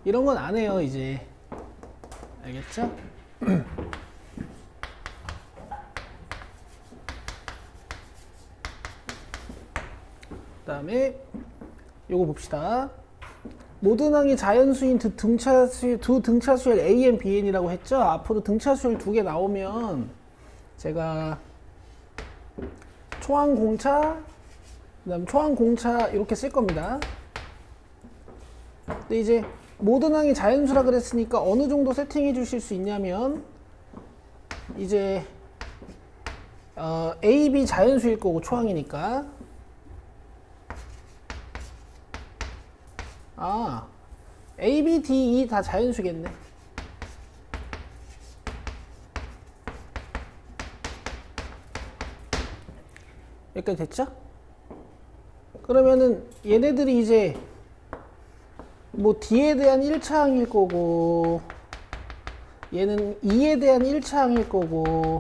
이런 건 안 해요 이제. 알겠죠? 그 다음에 요거 봅시다. 모든 항이 자연수인 두 등차수열 AN, BN이라고 했죠? 앞으로 등차수열 두 개 나오면 제가 초항공차, 그 다음 초항공차 이렇게 쓸 겁니다. 근데 이제 모든 항이 자연수라 그랬으니까 어느 정도 세팅해 주실 수 있냐면 이제 A, B 자연수일 거고 초항이니까 A, B, D, E 다 자연수겠네. 여기까지 됐죠? 그러면은 얘네들이 이제 뭐 D에 대한 1차항일 거고 얘는 E에 대한 1차항일 거고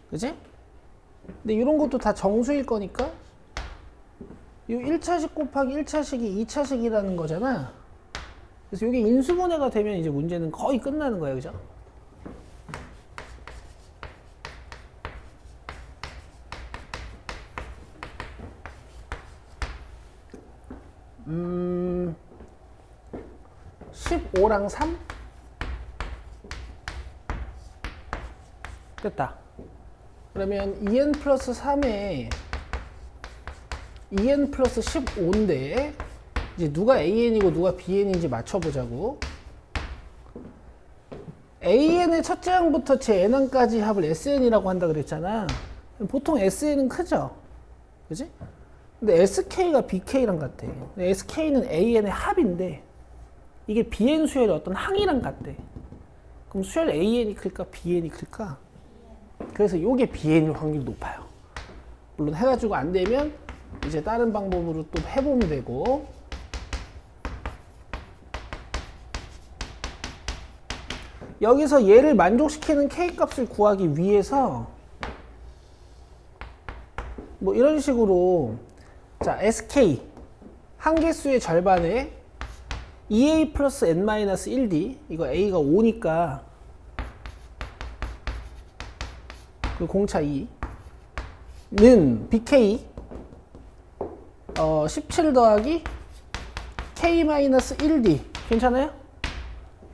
그지? 근데 이런 것도 다 정수일 거니까 이 1차식 곱하기 1차식이 2차식이라는 거잖아. 그래서 이게 인수분해가 되면 이제 문제는 거의 끝나는 거예요. 그죠? 음... 15랑 3? 됐다. 그러면 2n 플러스 3에 2n 플러스 15인데 이제 누가 AN이고 누가 BN인지 맞춰보자고. AN의 첫째 항부터 제 n항까지 합을 SN이라고 한다 그랬잖아. 보통 SN은 크죠? 그지? 근데 SK가 BK랑 같대. SK는 AN의 합인데 이게 BN 수열의 어떤 항이랑 같대. 그럼 수열 AN이 클까 BN이 클까? 그래서 요게 BN일 확률이 높아요. 물론 해가지고 안 되면 이제 다른 방법으로 또 해보면 되고. 여기서 얘를 만족시키는 K 값을 구하기 위해서 뭐 이런 식으로 자 SK 한개수의 절반에 2A 플러스 N-1D 이거 A가 5니까 그 공차 2는 BK 17 더하기 K-1D 괜찮아요?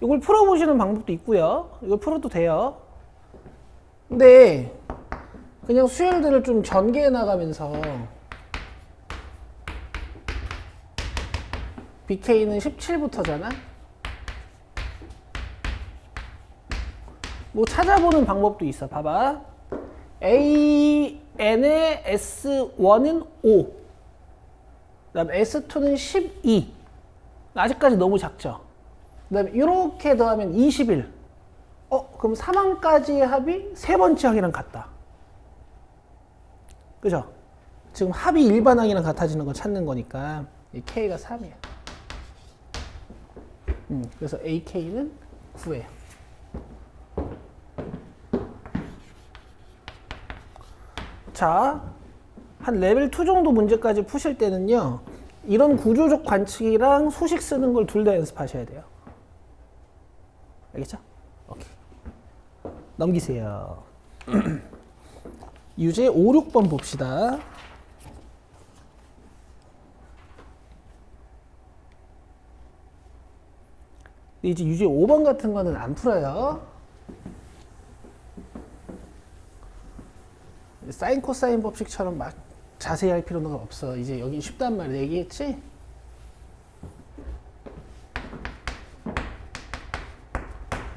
이걸 풀어보시는 방법도 있고요. 이걸 풀어도 돼요. 근데 그냥 수열들을 좀 전개해 나가면서 BK는 17부터잖아. 뭐 찾아보는 방법도 있어. 봐봐. AN의 S1은 5. 그 다음 S2는 12. 아직까지 너무 작죠? 그 다음에 이렇게 더하면 21. 그럼 3항까지의 합이 세 번째 항이랑 같다. 그죠? 지금 합이 일반항이랑 같아지는 거 찾는 거니까 이 K가 3이야. 그래서 AK는 9예요. 자, 한 레벨 2 정도 문제까지 푸실 때는요, 이런 구조적 관측이랑 수식 쓰는 걸 둘 다 연습하셔야 돼요. 알겠죠? 오케이. 넘기세요. 유제 5, 6번 봅시다. 이제 유제 5번 같은 거는 안 풀어요. 사인 코사인 법칙처럼 막 자세히 할 필요는 없어. 이제 여기 쉽단 말 얘기했지?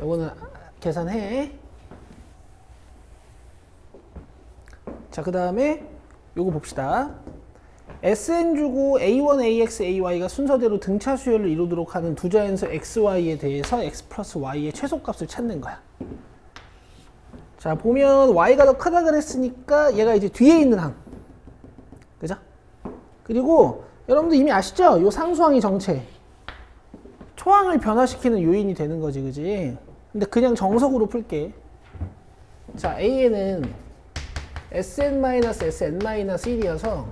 요거는 계산해. 자, 그 다음에 요거 봅시다. SN 주고 A1, AX, AY가 순서대로 등차 수열을 이루도록 하는 두 자연수 XY에 대해서 X 플러스 Y의 최소값을 찾는 거야. 자, 보면 Y가 더 크다 그랬으니까 얘가 이제 뒤에 있는 항. 그죠? 그리고 여러분들 이미 아시죠? 요 상수항이 정체. 초항을 변화시키는 요인이 되는 거지, 그지? 근데 그냥 정석으로 풀게. 자, AN은 SN-SN-1이어서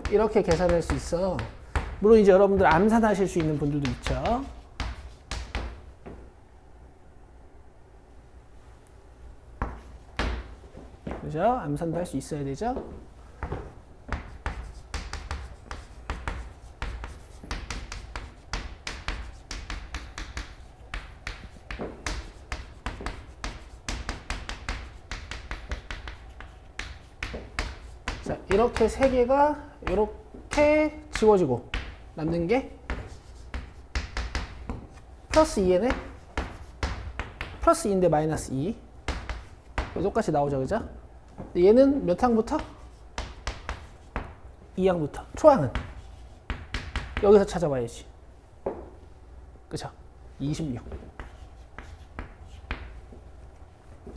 이렇게 계산할 수 있어. 물론 이제 여러분들 암산하실 수 있는 분들도 있죠. 그죠? 암산도 할 수 있어야 되죠. 자, 이렇게 세 개가 이렇게 지워지고 남는 게 플러스 2네. 플러스 2인데 마이너스 2. 똑같이 나오죠, 그죠? 얘는 몇 항부터? 2항부터. 초항은 여기서 찾아봐야지. 그쵸? 26.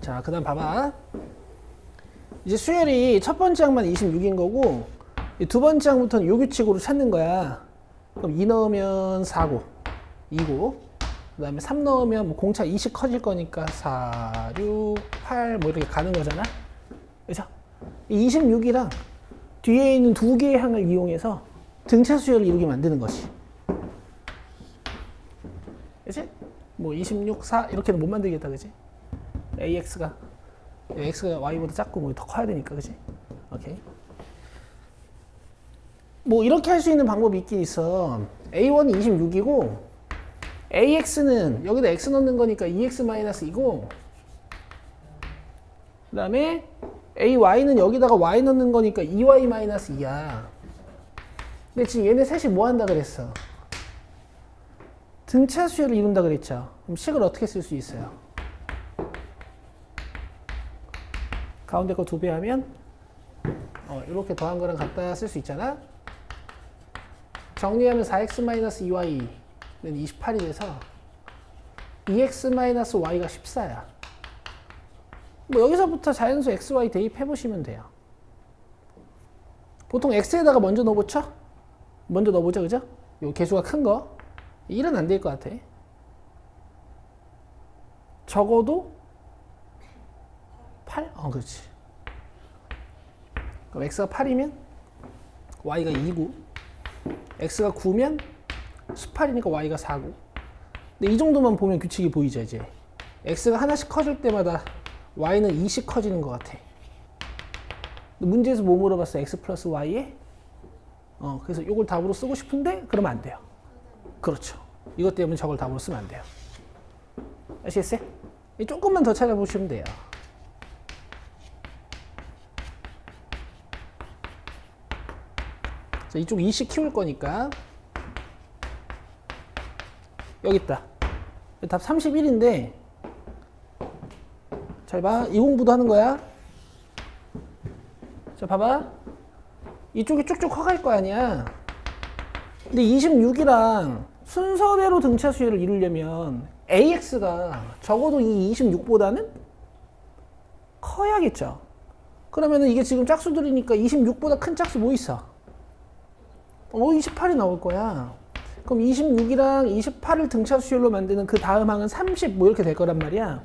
자, 그 다음 봐봐. 이제 수열이 첫 번째 항만 26인 거고, 두 번째 항부터는 요 규칙으로 찾는 거야. 그럼 2 넣으면 4고, 2고, 그 다음에 3 넣으면 뭐 공차 20 커질 거니까 4, 6, 8 뭐 이렇게 가는 거잖아. 그죠? 이 26이랑 뒤에 있는 두 개의 항을 이용해서 등차 수열을 이루게 만드는 것이. 그치? 뭐 26, 4 이렇게는 못 만들겠다, 그치? AX가 Y보다 작고 뭐 더 커야 되니까, 그치? 오케이. 뭐 이렇게 할 수 있는 방법이 있긴 있어. A1이 26이고 AX는 여기다 X 넣는 거니까 2X-2고 그 다음에 AY는 여기다가 Y 넣는 거니까 2Y-2야. 근데 지금 얘네 셋이 뭐 한다 그랬어? 등차 수열을 이룬다 그랬죠. 그럼 식을 어떻게 쓸 수 있어요? 가운데 거 2배 하면 이렇게 더한 거랑 같다 쓸 수 있잖아. 정리하면 4x-2y는 28이 돼서 2x-y가 14야. 뭐 여기서부터 자연수 xy 대입해 보시면 돼요. 보통 x에다가 먼저 넣어보죠? 먼저 넣어보죠, 그죠? 요 개수가 큰 거. 1은 안 될 것 같아. 적어도 8? 그렇지. 그럼 x가 8이면 y가 2고 x가 9면 18이니까 y가 4고. 근데 이 정도만 보면 규칙이 보이죠, 이제. x가 하나씩 커질 때마다 y는 2씩 커지는 것 같아. 문제에서 뭐 물어봤어? x 플러스 y에? 그래서 이걸 답으로 쓰고 싶은데 그러면 안 돼요. 그렇죠. 이것 때문에 저걸 답으로 쓰면 안 돼요. 아시겠어요? 조금만 더 찾아보시면 돼요. 자, 이쪽 2씩 키울 거니까 여기 있다. 답 31인데 잘 봐. 이 공부도 하는 거야. 자, 봐봐. 이쪽이 쭉쭉 커갈 거 아니야. 근데 26이랑 순서대로 등차 수열을 이루려면 AX가 적어도 이 26보다는 커야겠죠. 그러면은 이게 지금 짝수들이니까 26보다 큰 짝수 뭐 있어? 28이 나올 거야. 그럼 26이랑 28을 등차 수열로 만드는 그 다음 항은 30 뭐 이렇게 될 거란 말이야.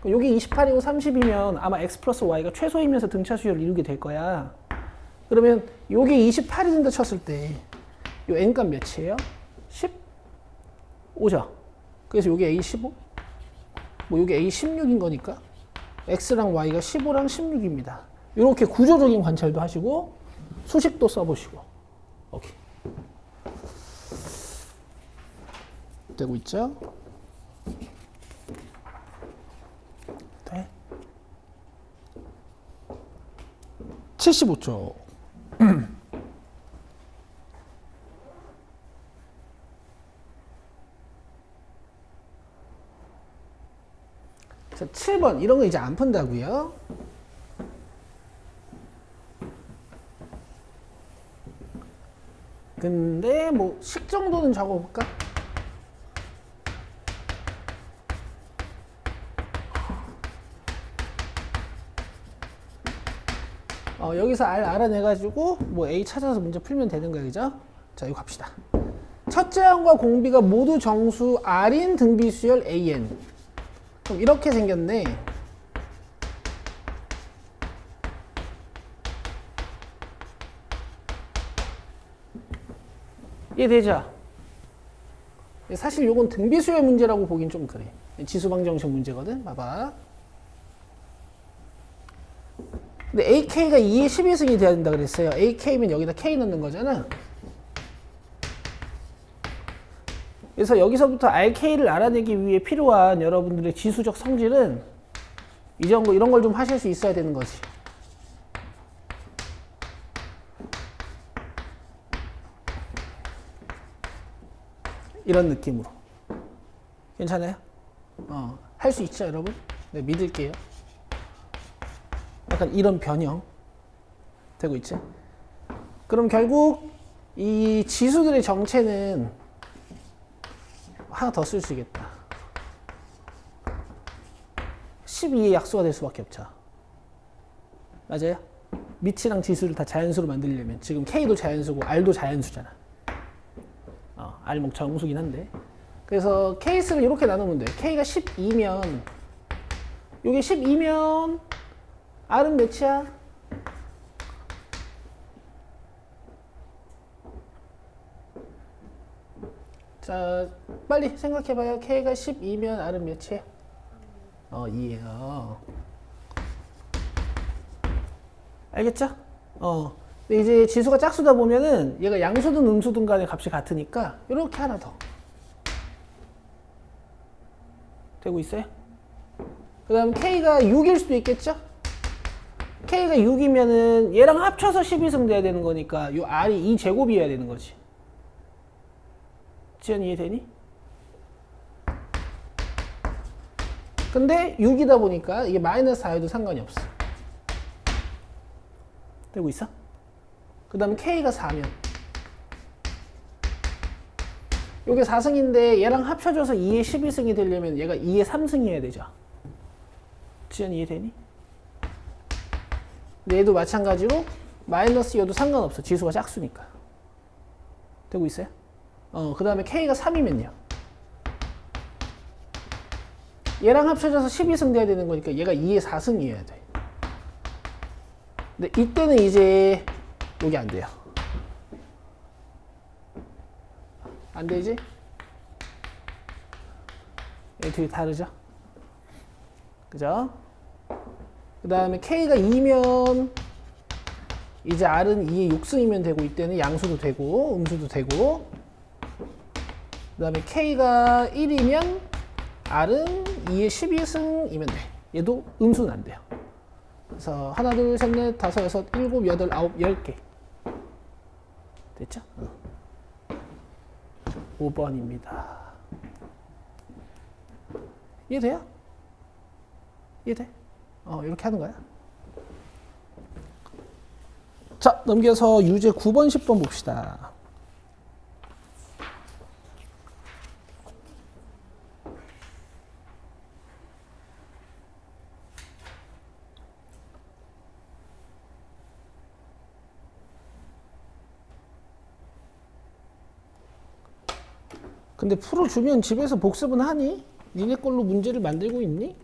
그럼 여기 28이고 30이면 아마 x 플러스 y가 최소이면서 등차 수열을 이루게 될 거야. 그러면 여기 28이 된다 쳤을 때 이 n값 몇이에요? 15죠. 그래서 여기 a15, 뭐 여기 a16인 거니까 x랑 y가 15랑 16입니다. 이렇게 구조적인 관찰도 하시고 수식도 써보시고. 오케이. 되고 있죠? 네. 75초. 자, 7번. 이런 거 이제 안 푼다고요? 근데 뭐 식 정도는 적어볼까? 여기서 R 알아내가지고 뭐 A 찾아서 문제 풀면 되는 거예요, 그죠? 자, 이거 갑시다. 첫째 항과 공비가 모두 정수 R인 등비수열 AN. 그럼 이렇게 생겼네. 이해되죠? 사실 요건 등비수열 문제라고 보긴 좀 그래. 지수방정식 문제거든. 봐봐. 근데 AK가 2의 12승이 돼야 된다 그랬어요. AK면 여기다 K 넣는 거잖아. 그래서 여기서부터 RK를 알아내기 위해 필요한 여러분들의 지수적 성질은 이 정도 이런 걸 좀 하실 수 있어야 되는 거지. 이런 느낌으로. 괜찮아요? 할 수 있죠, 여러분? 네, 믿을게요. 약간 이런 변형 되고 있죠? 그럼 결국 이 지수들의 정체는 하나 더 쓸 수 있겠다. 12의 약수가 될 수밖에 없죠. 맞아요? 미치랑 지수를 다 자연수로 만들려면 지금 K도 자연수고 R도 자연수잖아. R 뭐 정수긴 한데. 그래서 케이스를 이렇게 나누면 돼. K가 12면 이게 12면 R은 몇이야? 자, 빨리 생각해봐요. K가 12면 R은 몇이에요? 2예요. 알겠죠? 근데 이제 지수가 짝수다 보면은 얘가 양수든 음수든 간에 값이 같으니까 이렇게 하나 더. 되고 있어요? 그 다음 K가 6일 수도 있겠죠? K가 6이면은 얘랑 합쳐서 12승 돼야 되는 거니까 요 R이 2제곱이어야 되는 거지. 지연 이해되니? 근데 6이다 보니까 이게 마이너스 4여도 상관이 없어. 되고 있어? 그 다음에 K가 4면 요게 4승인데 얘랑 합쳐져서 2의 12승이 되려면 얘가 2의 3승이어야 되죠. 지연 이해되니? 근데 얘도 마찬가지로 마이너스 여도 상관없어. 지수가 짝수니까. 되고 있어요? 그 다음에 K가 3이면요. 얘랑 합쳐져서 12승 돼야 되는 거니까 얘가 2의 4승이어야 돼. 근데 이때는 이제 여기 안 돼요. 안 되지? 얘 둘이 다르죠? 그죠? 그 다음에 K가 2면 이제 R은 2의 6승이면 되고 이때는 양수도 되고 음수도 되고 그 다음에 K가 1이면 R은 2의 12승이면 돼. 얘도 음수는 안 돼요. 그래서 하나, 둘, 셋, 넷, 다섯, 여섯, 일곱, 여덟, 아홉, 10개. 됐죠? 5번입니다. 이해돼요? 이해돼? 이렇게 하는 거야. 자, 넘겨서 유제 9번, 10번 봅시다. 근데 풀어주면 집에서 복습은 하니? 니네 걸로 문제를 만들고 있니?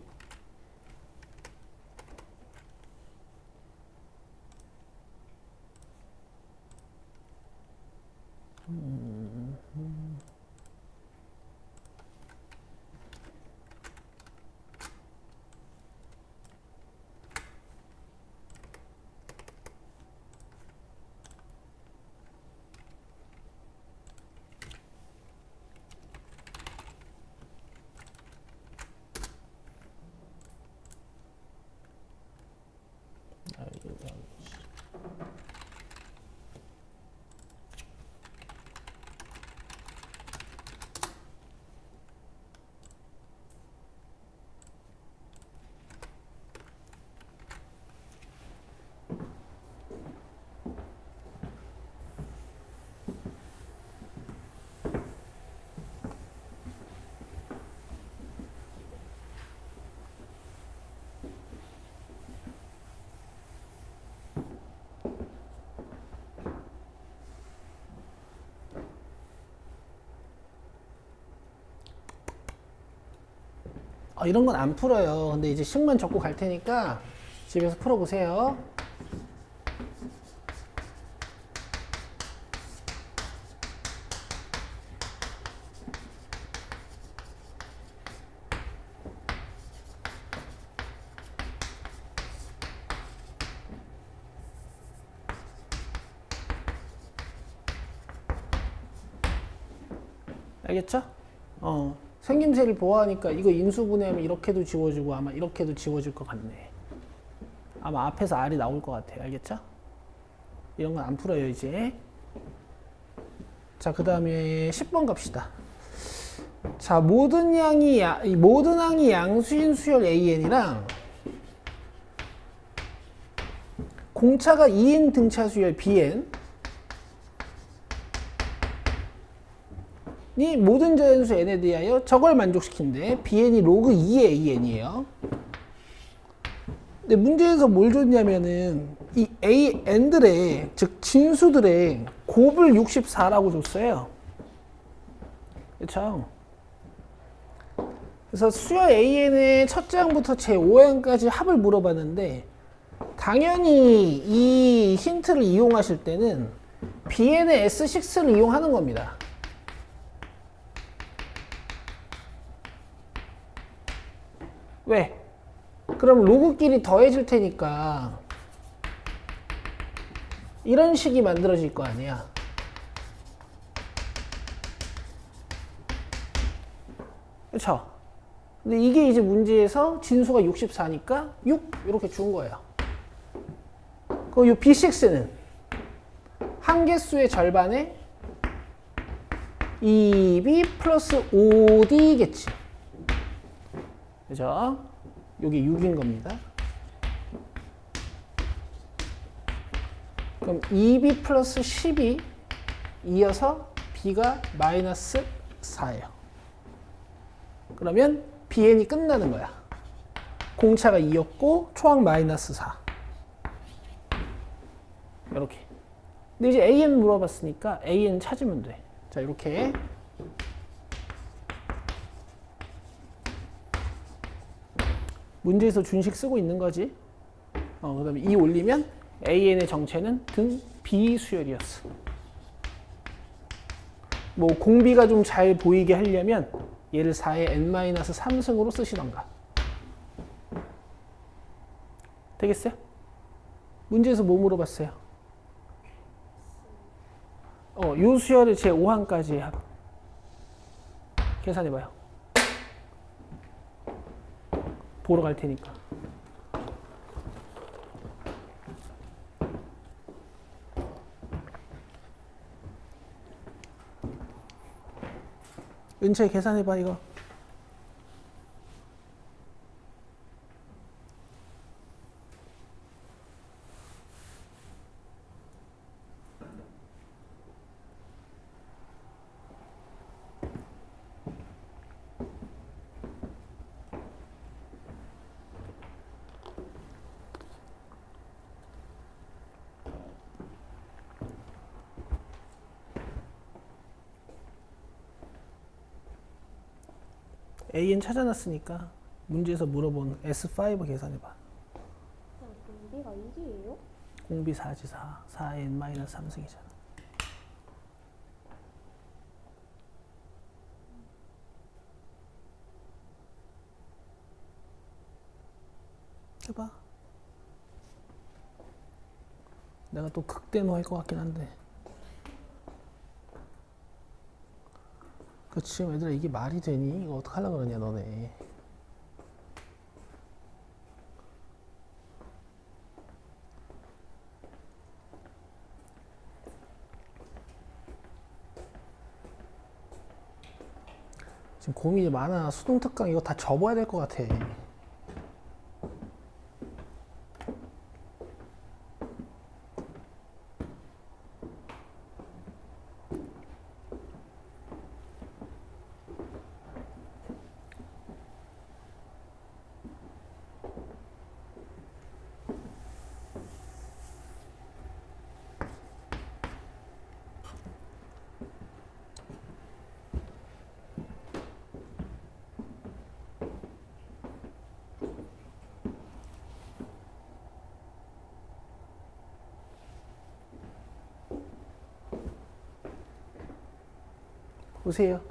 이런 건 안 풀어요. 근데 이제 식만 적고 갈 테니까 집에서 풀어보세요. 알겠죠? 생김새를 보호하니까 이거 인수분해하면 이렇게도 지워지고 아마 이렇게도 지워질 것 같네. 아마 앞에서 R이 나올 것 같아요. 알겠죠? 이런 건 안 풀어요, 이제. 자, 그 다음에 10번 갑시다. 자, 모든 항이 양수인 수열 AN이랑 공차가 2인 등차 수열 BN 이 모든 자연수 n에 대하여 저걸 만족시킨대. BN이 로그 2의 AN이에요. 근데 문제에서 뭘 줬냐면은 이 AN들의 즉 진수들의 곱을 64라고 줬어요. 그렇죠? 그래서 수열 AN의 첫째 항부터 제 5항까지 합을 물어봤는데 당연히 이 힌트를 이용하실 때는 BN의 S6를 이용하는 겁니다. 왜? 그럼 로그끼리 더해질 테니까 이런 식이 만들어질 거 아니야. 그렇죠? 근데 이게 이제 문제에서 진수가 64니까 6 이렇게 준 거예요. 그럼 이 B6는 항계수의 절반에 2B 플러스 5D겠지. 그죠? 요게 6인 겁니다. 그럼 2B 플러스 10이 이어서 B가 마이너스 4예요. 그러면 BN이 끝나는 거야. 공차가 2였고 초항 마이너스 4. 이렇게. 근데 이제 AN 물어봤으니까 AN 찾으면 돼. 자, 이렇게. 문제에서 준식 쓰고 있는 거지. 그 다음에 2 올리면 AN의 정체는 등 B 수열이었어. 뭐 공비가 좀 잘 보이게 하려면 얘를 4의 n-3승으로 쓰시던가. 되겠어요? 문제에서 뭐 물어봤어요? 요 수열의 제 5항까지 합. 계산해봐요. 보러 갈 테니까. 은채 계산해봐 이거. AN 찾아놨으니까 문제에서 물어본 S5 계산해봐. 공비가 1이에요? 공비 4지 4. 4n-3승이잖아. 해봐. 내가 또 극대노 할 것 같긴 한데. 그치, 얘들아 이게 말이 되니? 이거 어떡하려고 그러냐 너네. 지금 고민이 많아. 수능 특강 이거 다 접어야 될 것 같아. 보세요.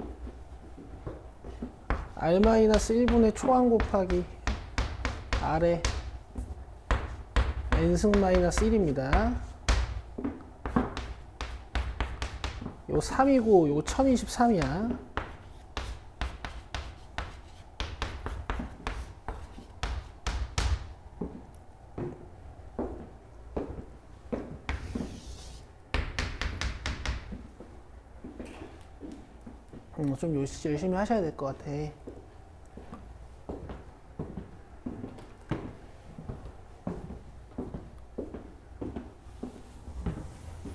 R-1분의 초항 곱하기 R의 n승 마이너스 1입니다. 요 3이고 요 1023이야. 좀 열심히 하셔야 될 것 같아.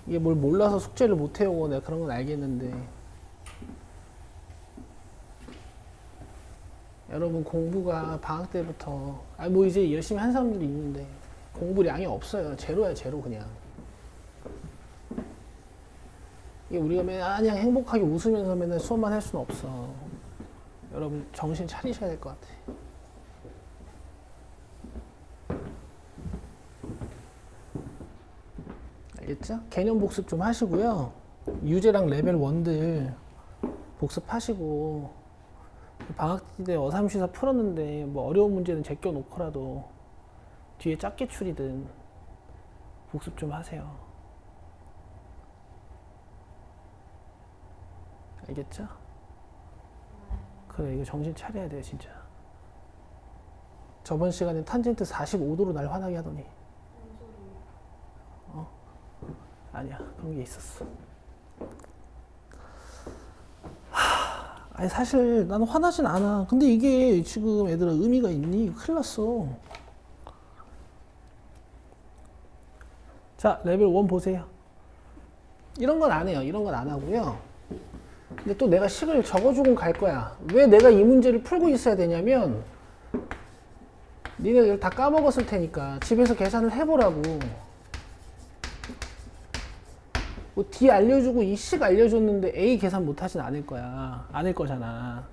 이게 뭘 몰라서 숙제를 못 해오고 내가 그런 건 알겠는데 여러분 공부가 방학 때부터 뭐 이제 열심히 한 사람들이 있는데 공부량이 없어요. 제로야 제로 그냥. 이게 우리가 그냥 행복하게 웃으면서 맨날 수업만 할 수는 없어. 여러분 정신 차리셔야 될 것 같아. 알겠죠? 개념 복습 좀 하시고요. 유제랑 레벨 1들 복습하시고 방학 때 어삼시사 풀었는데 뭐 어려운 문제는 제껴놓고라도 뒤에 짧게 추리든 복습 좀 하세요. 알겠죠? 그래 이거 정신 차려야 돼 진짜. 저번 시간에 탄젠트 45도로 날 화나게 하더니 아니야 그런 게 있었어. 아니 사실 나는 화나진 않아. 근데 이게 지금 애들아 의미가 있니? 큰일 났어. 자 레벨 1 보세요. 이런 건 안 해요. 이런 건 안 하고요. 근데 또 내가 식을 적어주고 갈 거야. 왜 내가 이 문제를 풀고 있어야 되냐면 니네들 다 까먹었을 테니까 집에서 계산을 해보라고. 뭐 D 알려주고 이 식 알려줬는데 A 계산 못하진 않을 거야. 않을 거잖아.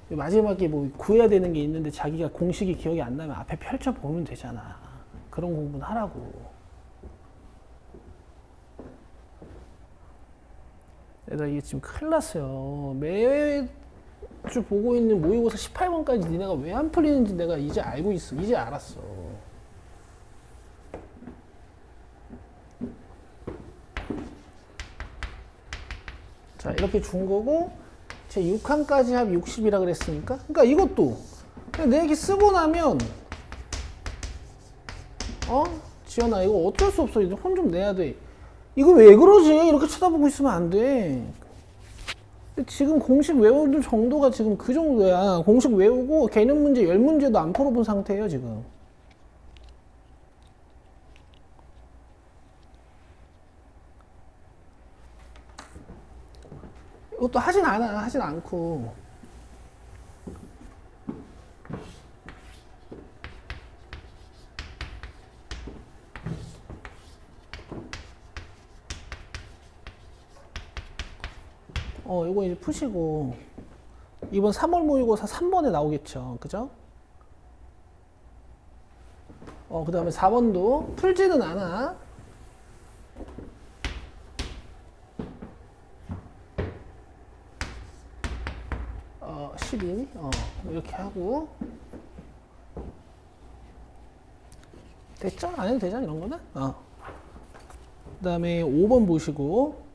마지막에 뭐 구해야 되는 게 있는데 자기가 공식이 기억이 안 나면 앞에 펼쳐보면 되잖아. 그런 공부는 하라고. 얘들아 이게 지금 큰일 났어요. 매주 보고 있는 모의고사 18번까지 니네가 왜 안 풀리는지 내가 이제 알고 있어. 이제 알았어. 자 이렇게 준 거고 제 6항까지 합 60이라 그랬으니까 그러니까 이것도 그냥 내 얘기 쓰고 나면 지연아 이거 어쩔 수 없어. 혼 좀 내야 돼. 이거 왜 그러지? 이렇게 쳐다보고 있으면 안 돼. 지금 공식 외우는 정도가 지금 그 정도야. 공식 외우고 개념 문제 10문제도 안 풀어본 상태예요 지금. 이것도 하진 않아. 하진 않고. 이거 이제 푸시고. 이번 3월 모의고사 3번에 나오겠죠. 그죠? 그 다음에 4번도 풀지는 않아. 이렇게 하고 됐죠? 안 해도 되잖아 이런 거는. 그 다음에 5번 보시고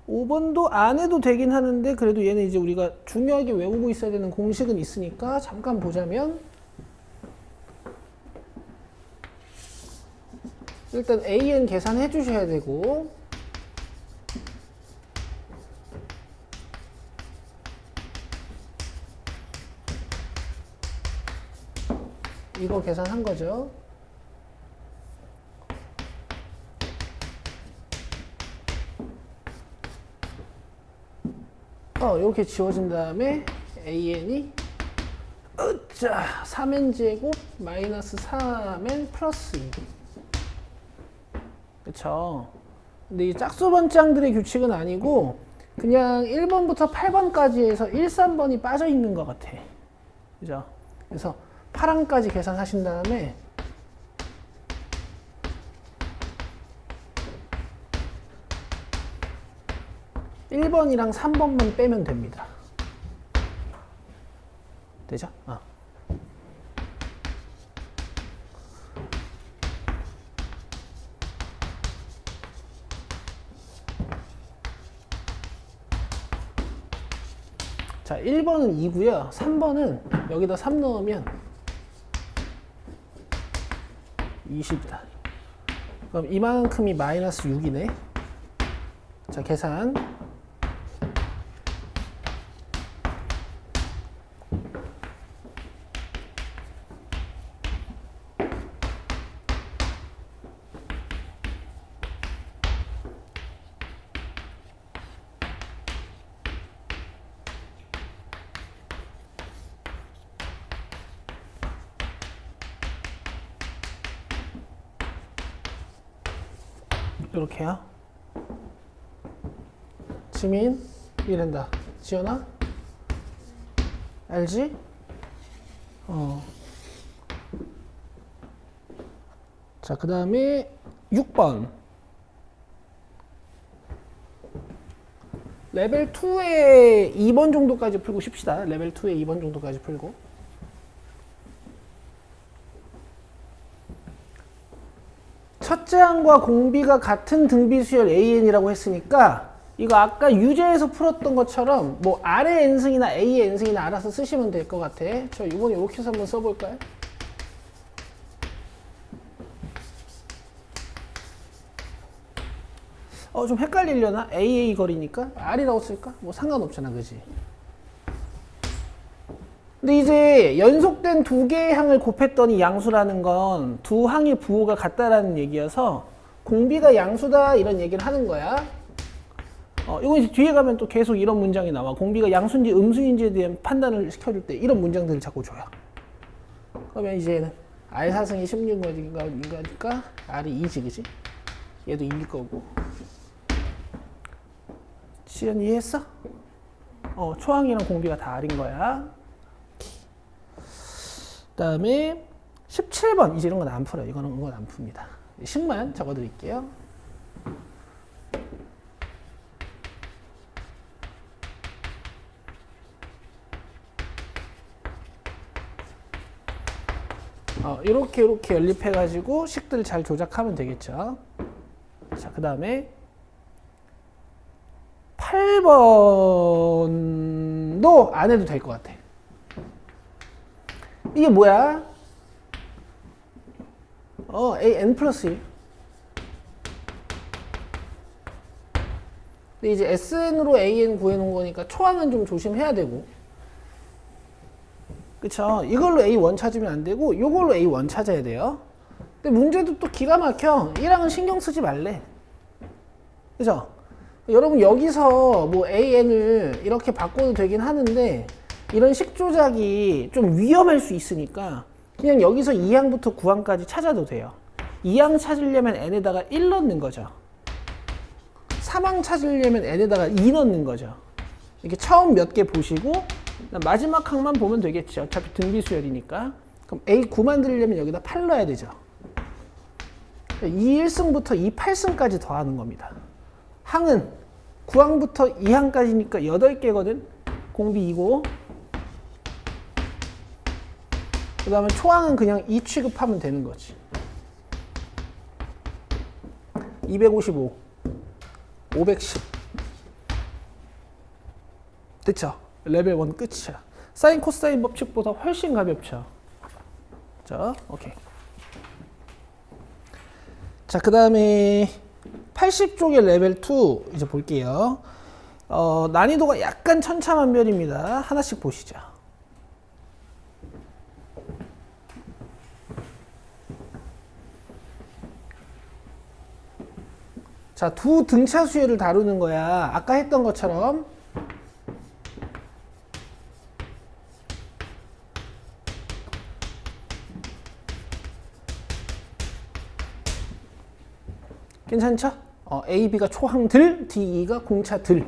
5번도 안 해도 되긴 하는데 그래도 얘는 이제 우리가 중요하게 외우고 있어야 되는 공식은 있으니까 잠깐 보자면 일단 AN 계산해 주셔야 되고 이거 계산한 거죠. 이렇게 지워진 다음에 AN이 3n제곱 마이너스 3n 플러스 2. 그쵸? 근데 이 짝수번장들의 규칙은 아니고 그냥 1번부터 8번까지 해서 1, 3번이 빠져 있는 것 같아. 그죠? 그래서 8항까지 계산하신 다음에 (1) 번이랑 3번만 빼면 됩니다. 되죠? 자, 1번은 2고요. 3번은 여기다 3 넣으면 20이다. 그럼 이만큼이 마이너스 6이네. 자, 계산. 이렇게요. 지민 이런다. 지연아 알지? 자, 그 다음에 6번 레벨 2에 2번 정도까지 풀고 쉽시다. 레벨 2에 2번 정도까지 풀고. 첫째 항과 공비가 같은 등비 수열 AN이라고 했으니까 이거 아까 유제에서 풀었던 것처럼 뭐 R의 n승이나 A의 n승이나 알아서 쓰시면 될 것 같아. 저 이번에 이렇게 해서 한번 써볼까요? 좀 헷갈리려나? AA 거리니까 R이라고 쓸까? 뭐 상관없잖아, 그지? 근데 이제 연속된 두 개의 항을 곱했더니 양수라는 건 두 항의 부호가 같다라는 얘기여서 공비가 양수다 이런 얘기를 하는 거야. 이건 이제 뒤에 가면 또 계속 이런 문장이 나와. 공비가 양수인지 음수인지에 대한 판단을 시켜줄 때 이런 문장들을 자꾸 줘요. 그러면 이제는 R 사승이 16인거니까 R이 2지, 그지? 얘도 2일 거고. 지연 이해했어? 초항이랑 공비가 다 R인 거야. 그 다음에 17번 이제 이런 건 안 풀어요. 이건 안 풉니다. 10만 적어 드릴게요. 이렇게 연립해 가지고 식들 잘 조작하면 되겠죠. 자, 그 다음에 8번도 안 해도 될 것 같아. 이게 뭐야? n 플러스 1. 근데 이제 SN으로 AN 구해놓은 거니까 초항은 좀 조심해야 되고. 그쵸? 이걸로 A1 찾으면 안 되고, 이걸로 A1 찾아야 돼요. 근데 문제도 또 기가 막혀. 1항은 신경 쓰지 말래. 그죠? 여러분, 여기서 뭐 AN을 이렇게 바꿔도 되긴 하는데, 이런 식 조작이 좀 위험할 수 있으니까 그냥 여기서 2항부터 9항까지 찾아도 돼요. 2항 찾으려면 n에다가 1 넣는 거죠. 3항 찾으려면 n에다가 2 넣는 거죠. 이렇게 처음 몇 개 보시고 마지막 항만 보면 되겠죠. 어차피 등비수열이니까. 그럼 A9 만들려면 여기다 8 넣어야 되죠. 2 1승부터 2 8승까지 더하는 겁니다. 항은 9항부터 2항까지니까 8개거든. 공비 2고 그 다음에 초항은 그냥 2 취급하면 되는 거지. 255, 510. 됐죠? 레벨 1 끝이야. 사인 코사인 법칙보다 훨씬 가볍죠. 자, 오케이. 자, 그 다음에 80쪽의 레벨 2 이제 볼게요. 난이도가 약간 천차만별입니다. 하나씩 보시죠. 자, 두 등차 수열을 다루는 거야. 아까 했던 것처럼. 괜찮죠? A, B가 초항들, D, E가 공차들.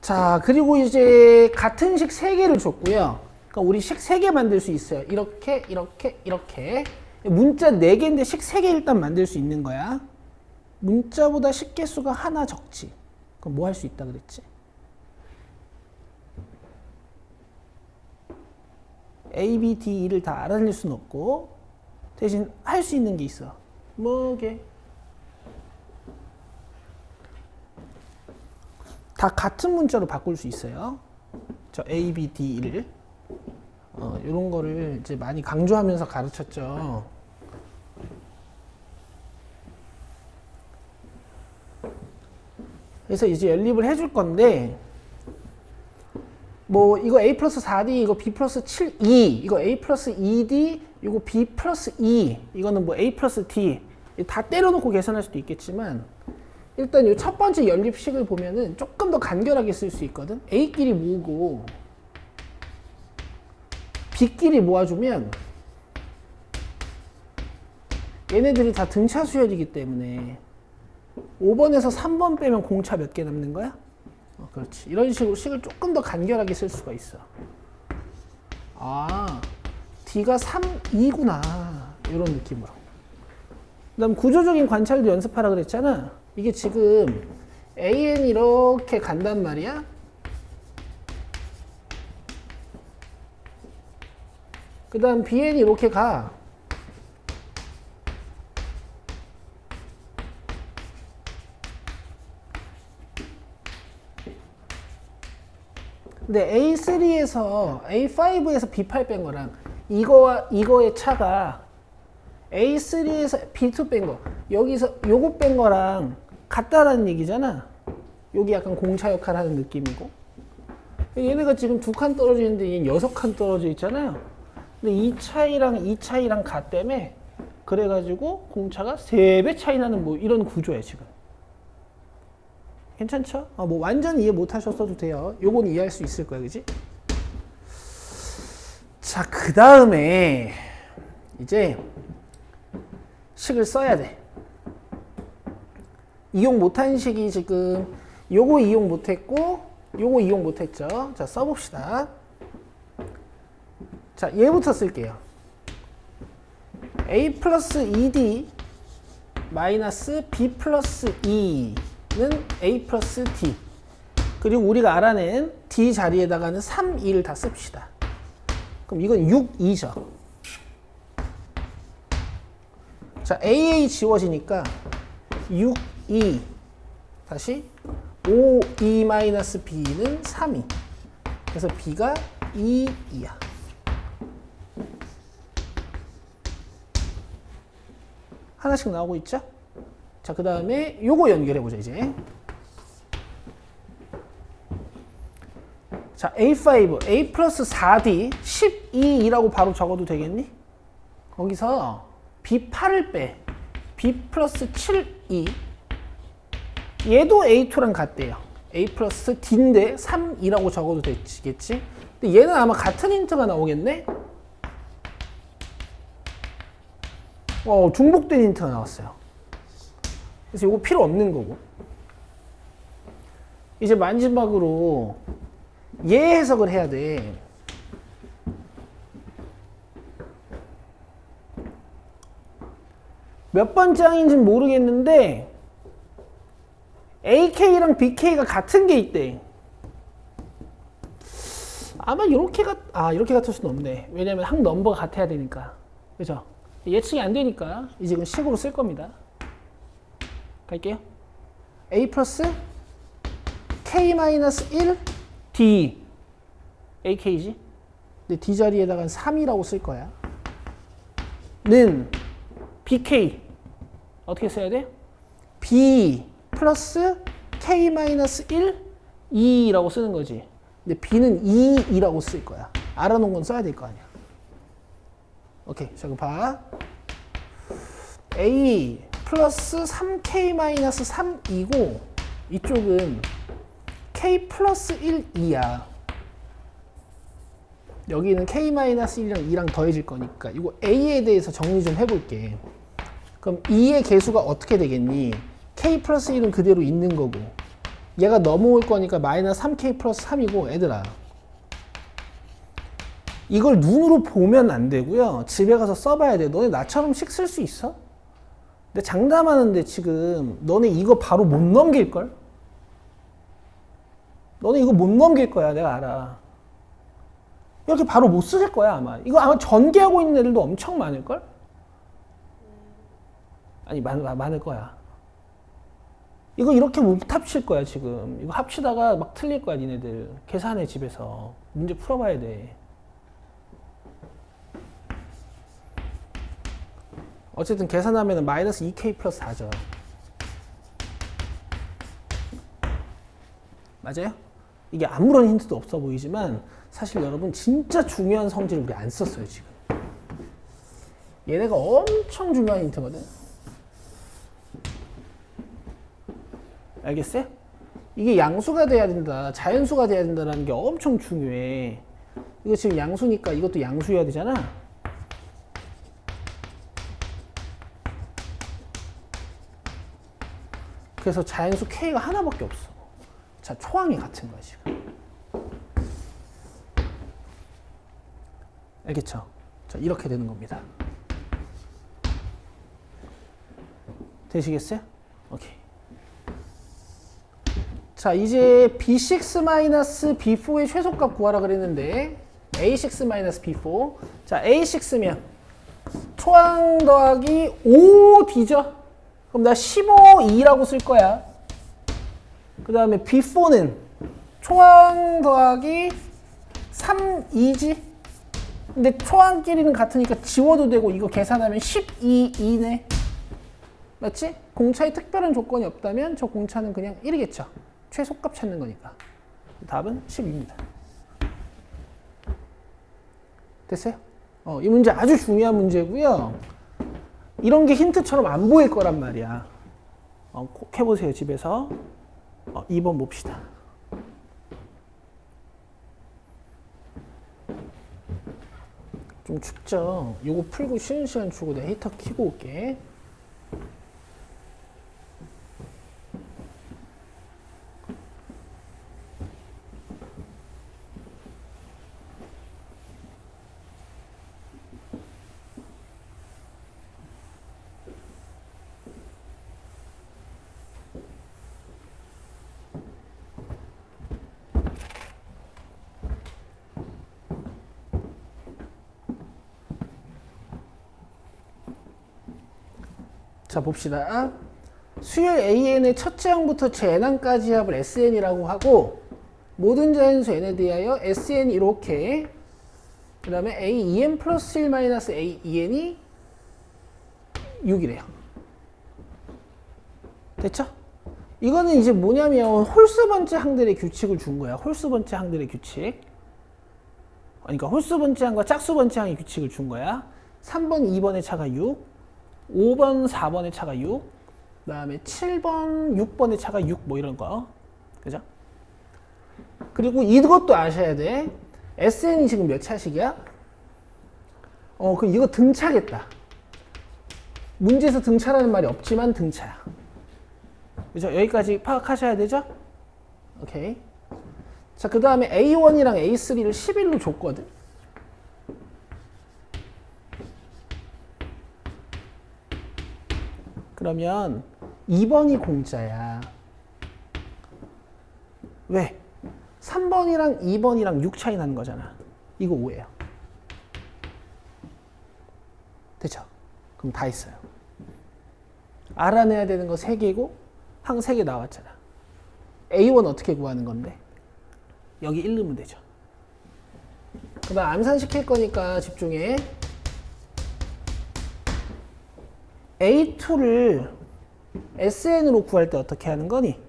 자, 그리고 이제 같은 식 3개를 줬고요. 그러니까 우리 식 3개 만들 수 있어요. 이렇게, 이렇게, 이렇게. 문자 4개인데 식 3개 일단 만들 수 있는 거야. 문자보다 식 개수가 하나 적지. 그럼 뭐 할 수 있다 그랬지? A, B, D, E를 다 알아낼 수는 없고 대신 할 수 있는 게 있어. 뭐게? 다 같은 문자로 바꿀 수 있어요. 저 A, B, D, E를. 이런 거를 이제 많이 강조하면서 가르쳤죠. 그래서 이제 연립을 해줄 건데 뭐 이거 a 플러스 4d 이거 b 플러스 7e 이거 a 플러스 2d 이거 b 플러스 2 이거는 뭐 a 플러스 d 다 때려놓고 계산할 수도 있겠지만 일단 이 첫 번째 연립식을 보면은 조금 더 간결하게 쓸 수 있거든. a끼리 모으고 b끼리 모아주면 얘네들이 다 등차 수열이기 때문에 5번에서 3번 빼면 공차 몇 개 남는 거야? 그렇지. 이런 식으로 식을 조금 더 간결하게 쓸 수가 있어. 아, D가 3, 2구나. 이런 느낌으로. 그 다음 구조적인 관찰도 연습하라 그랬잖아. 이게 지금 AN 이렇게 간단 말이야. 그 다음 BN이 이렇게 가. 근데 A3에서 A5에서 B8 뺀 거랑 이거와 이거의 차가 A3에서 B2 뺀 거 여기서 요거 뺀 거랑 같다라는 얘기잖아. 여기 약간 공차 역할 하는 느낌이고 얘네가 지금 2칸 떨어져 있는데 얘는 6칸 떨어져 있잖아요. 근데 이 차이랑 같다며 그래가지고 공차가 3배 차이 나는 뭐 이런 구조야 지금. 괜찮죠? 뭐 완전 이해 못 하셨어도 돼요. 요건 이해할 수 있을 거야, 그지? 자, 그 다음에 이제 식을 써야 돼. 이용 못한 식이 지금 요거 이용 못했고 요거 이용 못했죠. 자, 써봅시다. 자, 얘부터 쓸게요. a 플러스 2d 마이너스 b 플러스 2 는 a 플러스 d 그리고 우리가 알아낸 d 자리에다가는 3, 2를 다 씁시다. 그럼 이건 6, 2죠. 자, AA 지워지니까 6, 2 다시 5, 2 마이너스 b는 3, 2 그래서 b가 2, 2야. 하나씩 나오고 있죠? 자, 그 다음에 요거 연결해보자, 이제. 자, A5, A 플러스 4D, 12라고 바로 적어도 되겠니? 거기서 B8을 빼. B 플러스 7E. 얘도 A2랑 같대요. A 플러스 D인데 3이라고 적어도 되겠지? 근데 얘는 아마 같은 힌트가 나오겠네? 중복된 힌트가 나왔어요. 그래서 이거 필요 없는 거고. 이제 마지막으로 얘 해석을 해야 돼. 몇 번째 항인지는 모르겠는데 AK랑 BK가 같은 게 있대. 아마 이렇게 같을 수는 없네. 왜냐면 항 넘버가 같아야 되니까. 그죠? 예측이 안 되니까 이 지금 식으로 쓸 겁니다. 갈게요. A 플러스 K 마이너스 1 D AK지. 근데 D 자리에다가 3이라고 쓸 거야. 는 BK 어떻게 써야 돼? B 플러스 K 마이너스 1 2라고 쓰는 거지. 근데 B는 2라고 쓸 거야. 알아놓은 건 써야 될 거 아니야. 오케이. 자, 그럼 봐. A 플러스 3K 마이너스 3이고 이쪽은 K 플러스 1, 2야. 여기는 K 마이너스 1이랑 2랑 더해질 거니까 이거 A에 대해서 정리 좀 해볼게. 그럼 2의 개수가 어떻게 되겠니? K 플러스 1은 그대로 있는 거고 얘가 넘어올 거니까 마이너스 3K 플러스 3이고 얘들아 이걸 눈으로 보면 안 되고요. 집에 가서 써봐야 돼. 너네 나처럼 식 쓸 수 있어? 근데 장담하는데 지금 너네 이거 바로 못 넘길걸? 너네 이거 못 넘길 거야. 내가 알아. 이렇게 바로 못 쓸 거야 아마. 이거 아마 전개하고 있는 애들도 엄청 많을걸? 아니 많을 거야. 이거 이렇게 못 합칠 거야 지금. 이거 합치다가 막 틀릴 거야 니네들. 계산해 집에서. 문제 풀어봐야 돼. 어쨌든 계산하면 마이너스 2K 플러스 4죠. 맞아요? 이게 아무런 힌트도 없어 보이지만 사실 여러분 진짜 중요한 성질을 우리 안 썼어요 지금. 얘네가 엄청 중요한 힌트거든. 알겠어요? 이게 양수가 돼야 된다, 자연수가 돼야 된다라는 게 엄청 중요해. 이거 지금 양수니까 이것도 양수여야 되잖아. 그래서 자연수 K가 하나밖에 없어. 자, 초항이 같은 거야 지금. 알겠죠? 자, 이렇게 되는 겁니다. 되시겠어요? 오케이. 자, 이제 B6-B4의 최소값 구하라 그랬는데 A6-B4. 자, A6면 초항 더하기 5D죠? 그럼 나 15E라고 쓸 거야. 그 다음에 B4는 초항 더하기 3E지? 근데 초항끼리는 같으니까 지워도 되고 이거 계산하면 12E네. 맞지? 공차에 특별한 조건이 없다면 저 공차는 그냥 1이겠죠. 최소값 찾는 거니까. 답은 10입니다. 됐어요? 이 문제 아주 중요한 문제고요. 이런 게 힌트처럼 안 보일 거란 말이야. 꼭 해보세요, 집에서. 2번 봅시다. 좀 춥죠? 요거 풀고 쉬는 시간 주고 내가 히터 켜고 올게. 자, 봅시다. 수열 AN의 첫째 항부터 제n항까지 합을 SN이라고 하고 모든 자연수 n에 대하여 SN이 이렇게 그 다음에 AEN 플러스 1 마이너스 AEN이 6이래요. 됐죠? 이거는 이제 뭐냐면 홀수 번째 항들의 규칙을 준 거야. 홀수 번째 항들의 규칙. 그러니까 홀수 번째 항과 짝수 번째 항의 규칙을 준 거야. 3번, 2번의 차가 6. 5번, 4번의 차가 6, 그 다음에 7번, 6번의 차가 6, 뭐 이런 거. 그죠? 그리고 이것도 아셔야 돼. SN이 지금 몇 차식이야? 그럼 이거 등차겠다. 문제에서 등차라는 말이 없지만 등차야. 그죠? 여기까지 파악하셔야 되죠? 오케이. 자, 그 다음에 A1이랑 A3를 11로 줬거든. 그러면 2번이 공짜야. 왜? 3번이랑 2번이랑 6 차이 나는 거잖아. 이거 5예요. 됐죠? 그럼 다 있어요. 알아내야 되는 거 3개고 항 3개 나왔잖아. A1 어떻게 구하는 건데? 여기 1 넣으면 되죠. 그 다음 암산시킬 거니까 집중해. A2를 SN으로 구할 때 어떻게 하는 거니?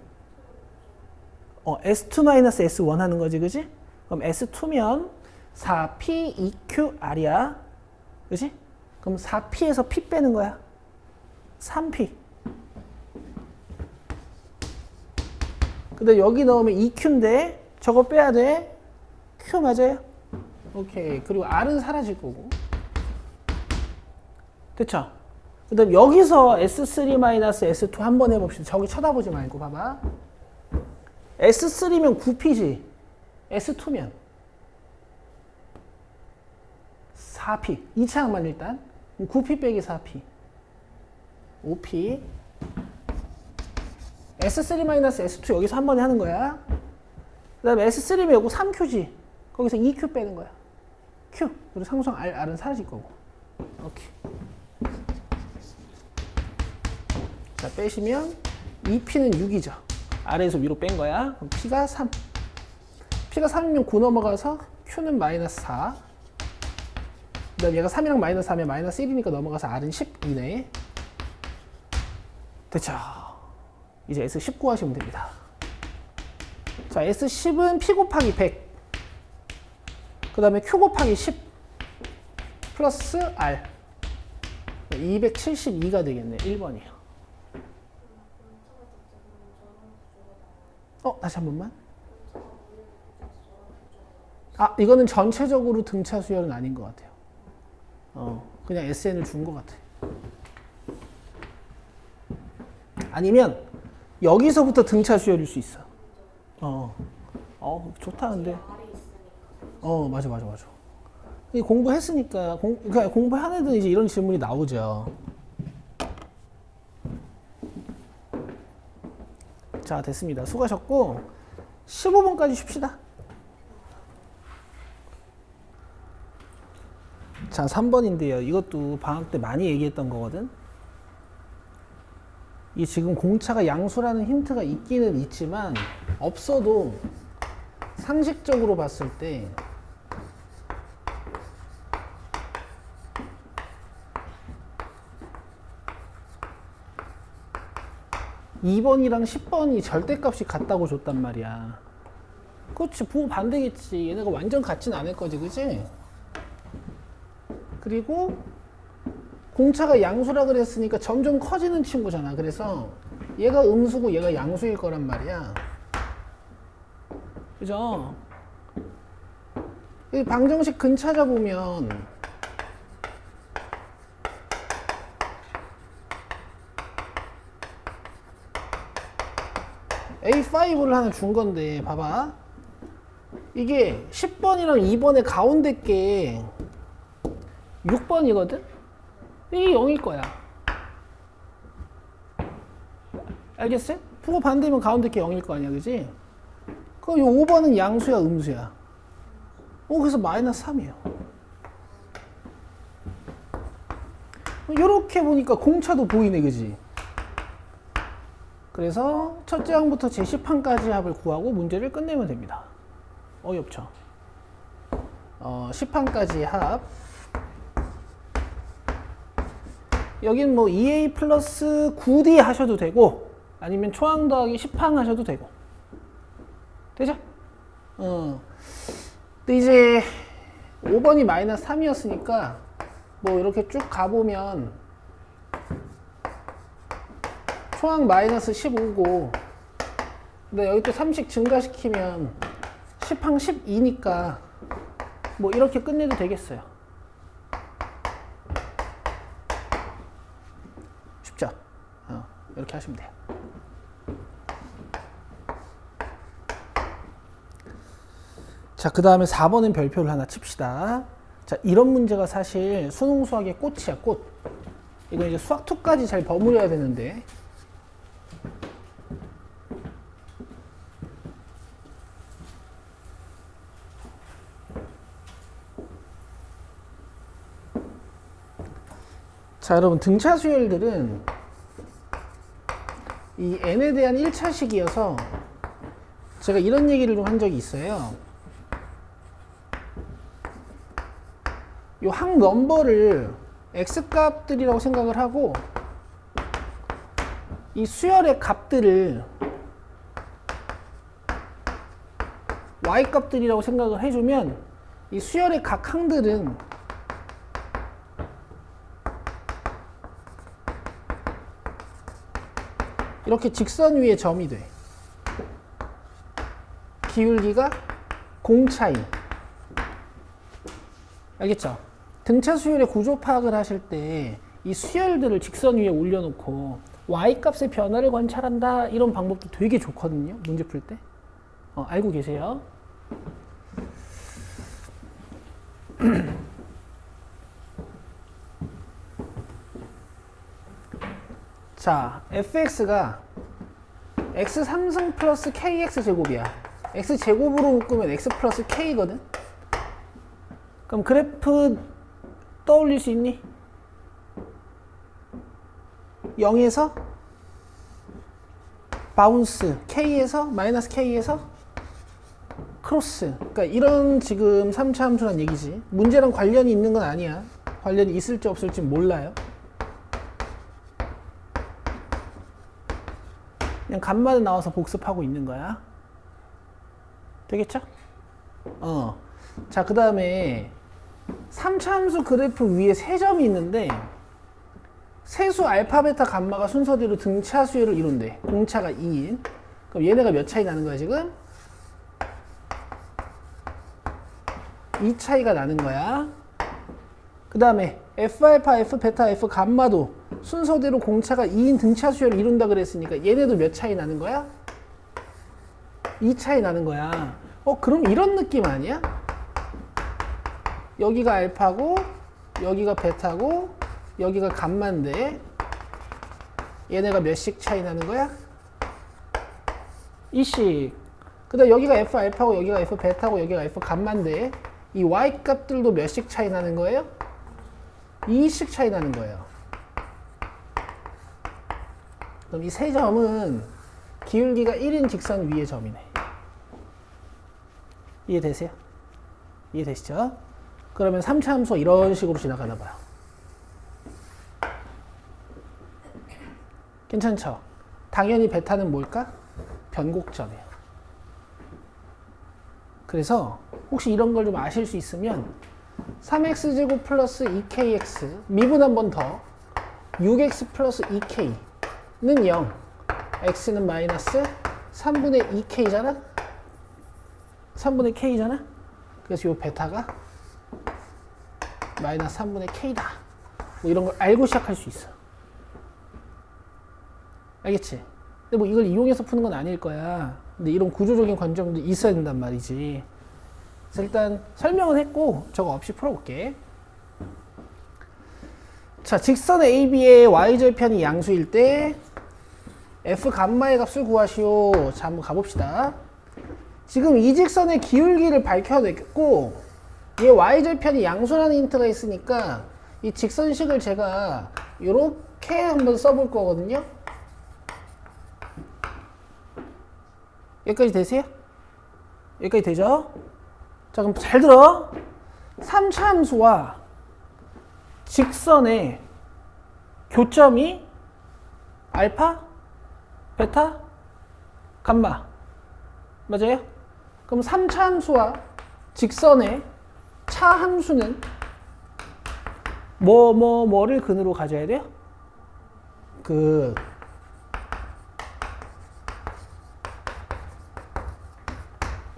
S2-S1 하는 거지, 그지? 그럼 S2면 4P 2QR이야. 그지? 그럼 4P에서 P 빼는 거야. 3P. 근데 여기 넣으면 2Q인데 저거 빼야 돼. Q 맞아요? 오케이. 그리고 R은 사라질 거고. 됐죠? 그 다음 여기서 S3-S2 한번 해봅시다. 저기 쳐다보지 말고 봐봐. S3면 9P지. S2면 4P. 2차항만 일단. 9P 빼기 4P. 5P. S3-S2 여기서 한 번에 하는 거야. 그 다음에 S3면 요거 3Q지. 거기서 2Q 빼는 거야. Q. 그리고 상수항 R은 사라질 거고. 오케이. 자, 빼시면 2P는 6이죠. 아래에서 위로 뺀 거야. 그럼 P가 3. P가 3이면 9 넘어가서 Q는 마이너스 4. 그 다음 얘가 3이랑 마이너스 4면 마이너스 1이니까 넘어가서 R은 12네. 됐죠. 이제 S19 하시면 됩니다. 자, S10은 P 곱하기 100. 그 다음에 Q 곱하기 10. 플러스 R. 272가 되겠네. 1번이요. 다시 한 번만. 이거는 전체적으로 등차 수열은 아닌 것 같아요. 그냥 SN을 준 것 같아. 아니면 여기서부터 등차 수열일 수 있어. 좋다 근데. 맞아. 이 공부했으니까 그러니까 공부한 애들은 이제 이런 질문이 나오죠. 자, 됐습니다. 수고하셨고 15번까지 쉽시다. 자, 3번인데요. 이것도 방학 때 많이 얘기했던 거거든. 이 지금 공차가 양수라는 힌트가 있기는 있지만 없어도 상식적으로 봤을 때 (2번이랑) (10번이) 절대값이 같다고 줬단 말이야. 그렇지, 부호 반대겠지. 얘네가 완전 같진 않을 거지, 그치? 그리고 공차가 양수라 그랬으니까 점점 커지는 친구잖아. 그래서 얘가 음수고 얘가 양수일 거란 말이야. 그죠? 이 방정식 근 찾아보면 A5를 하나 준 건데 봐봐. 이게 10번이랑 2번의 가운데 게 6번이거든? 이게 0일 거야. 알겠어요? 부호 반대면 가운데 게 0일 거 아니야, 그지? 그럼 이 5번은 양수야, 음수야? 그래서 마이너스 3이에요. 이렇게 보니까 공차도 보이네, 그지? 그래서 첫째 항부터 제10항까지 합을 구하고 문제를 끝내면 됩니다. 어이없죠? 10항까지 합. 여긴 뭐 2a 플러스 9d 하셔도 되고 아니면 초항 더하기 10항 하셔도 되고. 되죠? 근데 이제 5번이 마이너스 3이었으니까 뭐 이렇게 쭉 가보면 초항 마이너스 15고 근데 여기 또 3씩 증가시키면 10항 12니까 뭐 이렇게 끝내도 되겠어요. 쉽죠? 이렇게 하시면 돼요. 자, 그 다음에 4번은 별표를 하나 칩시다. 자, 이런 문제가 사실 수능 수학의 꽃이야, 꽃. 이건 이제 수학 2까지 잘 버무려야 되는데. 자, 여러분 등차 수열들은 이 n에 대한 1차식이어서 제가 이런 얘기를 좀 한 적이 있어요. 요 항 넘버를 x값들이라고 생각을 하고 이 수열의 값들을 y값들이라고 생각을 해주면 이 수열의 각 항들은 이렇게 직선 위에 점이 돼. 기울기가 공차인. 알겠죠? 등차 수열의 구조 파악을 하실 때 이 수열들을 직선 위에 올려놓고 y값의 변화를 관찰한다 이런 방법도 되게 좋거든요. 문제 풀 때. 알고 계세요? 자, fx가 x 3승 플러스 kx 제곱이야. x 제곱으로 묶으면 x 플러스 k거든. 그럼 그래프 떠올릴 수 있니? 0에서 바운스, k에서 마이너스 k에서 크로스. 그러니까 이런 지금 3차 함수란 얘기지. 문제랑 관련이 있는 건 아니야. 관련이 있을지 없을지 몰라요. 그냥 간만에 나와서 복습하고 있는 거야. 되겠죠? 자, 그 다음에 3차함수 그래프 위에 세 점이 있는데 세수 알파, 베타, 감마가 순서대로 등차 수열을 이룬대. 공차가 2인. 그럼 얘네가 몇 차이 나는 거야 지금? 2 차이가 나는 거야. 그 다음에 F알파, F베타, F감마도 순서대로 공차가 2인 등차 수열을 이룬다 그랬으니까 얘네도 몇 차이 나는 거야? 2 차이 나는 거야. 그럼 이런 느낌 아니야? 여기가 알파고 여기가 베타고 여기가 감마인데 얘네가 몇씩 차이 나는 거야? 2씩. 그 다음 여기가 F 알파고 여기가 F 베타고 여기가 F 감마인데 이 Y 값들도 몇씩 차이 나는 거예요? 2씩 차이 나는 거예요. 그럼 이 세 점은 기울기가 1인 직선 위의 점이네. 이해되세요? 이해되시죠? 그러면 3차 함수가 이런 식으로 지나가나 봐요. 괜찮죠? 당연히 베타는 뭘까? 변곡점이에요. 그래서 혹시 이런 걸 좀 아실 수 있으면 3x제곱 플러스 2kx 미분 한 번 더 6x 플러스 2k는 0 x는 마이너스 3분의 2k잖아? 3분의 k잖아? 그래서 이 베타가 마이너스 3분의 k다. 뭐 이런 걸 알고 시작할 수 있어. 알겠지? 근데 뭐 이걸 이용해서 푸는 건 아닐 거야. 근데 이런 구조적인 관점도 있어야 된단 말이지. 그래서 일단 설명은 했고 저거 없이 풀어볼게. 자, 직선 AB의 y절편이 양수일 때 f 감마의 값을 구하시오. 자, 한번 가봅시다. 지금 이 직선의 기울기를 밝혀냈고 얘 y절편이 양수라는 힌트가 있으니까 이 직선식을 제가 이렇게 한번 써볼 거거든요. 여기까지 되세요? 여기까지 되죠? 자, 그럼 잘 들어. 3차 함수와 직선의 교점이 알파, 베타, 감마. 맞아요? 그럼 3차 함수와 직선의 차 함수는 뭐를 근으로 가져야 돼요?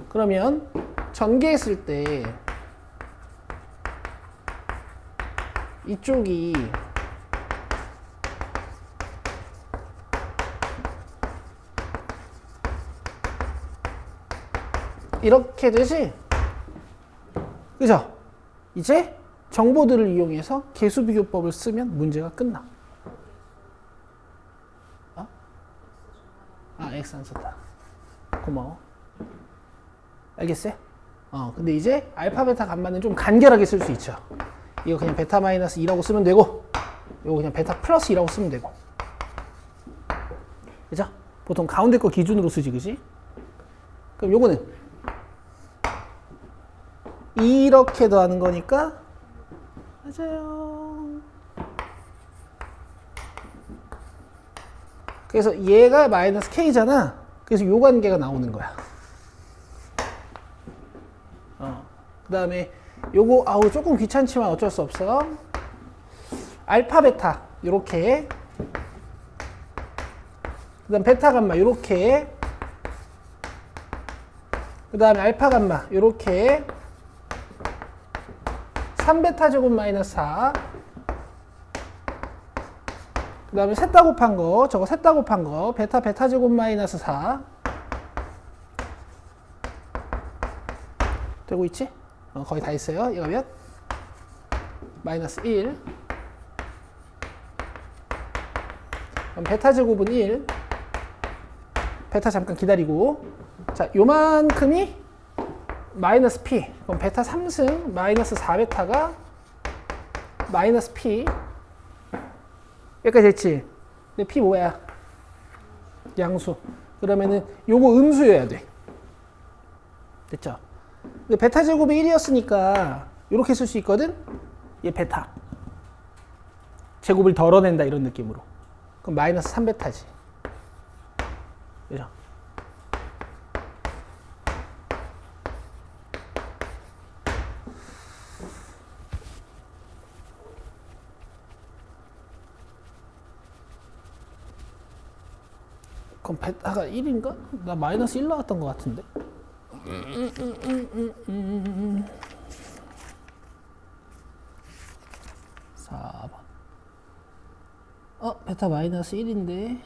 그러면 전개했을 때 이쪽이 이렇게 되지? 그죠? 이제 정보들을 이용해서 계수비교법을 쓰면 문제가 끝나. X 안 썼다. 고마워. 알겠어요? 근데 이제 알파, 베타, 감마는 좀 간결하게 쓸 수 있죠. 이거 그냥 베타 마이너스 2라고 쓰면 되고, 이거 그냥 베타 플러스 2라고 쓰면 되고. 그죠? 보통 가운데 거 기준으로 쓰지, 그지? 그럼 요거는 이렇게 더하는 거니까, 맞아요. 그래서 얘가 마이너스 k잖아. 그래서 요 관계가 나오는 거야. 그 다음에 요거 조금 귀찮지만 어쩔 수 없어. 알파 베타 요렇게, 그 다음 베타 감마 요렇게, 그 다음에 알파 감마 요렇게, 3베타 제곱 마이너스 4, 그 다음에 셋 다 곱한 거, 저거 셋 다 곱한 거, 베타 제곱 마이너스 4 되고 있지? 거의 다 있어요. 얘가 몇? 마이너스 1. 그럼 베타 제곱은 1. 베타 잠깐 기다리고. 자, 요만큼이 마이너스 p. 그럼 베타 3승 마이너스 4베타가 마이너스 p. 여기까지 됐지? 근데 p 뭐야? 양수. 그러면은 요거 음수여야 돼. 됐죠? 근데 베타 제곱이 1이었으니까 이렇게 쓸 수 있거든? 얘 베타. 제곱을 덜어낸다 이런 느낌으로. 그럼 마이너스 3베타지. 그죠? 그럼 베타가 1인가? 나 마이너스 1 나왔던 것 같은데. 4번. 베타 마이너스 1인데.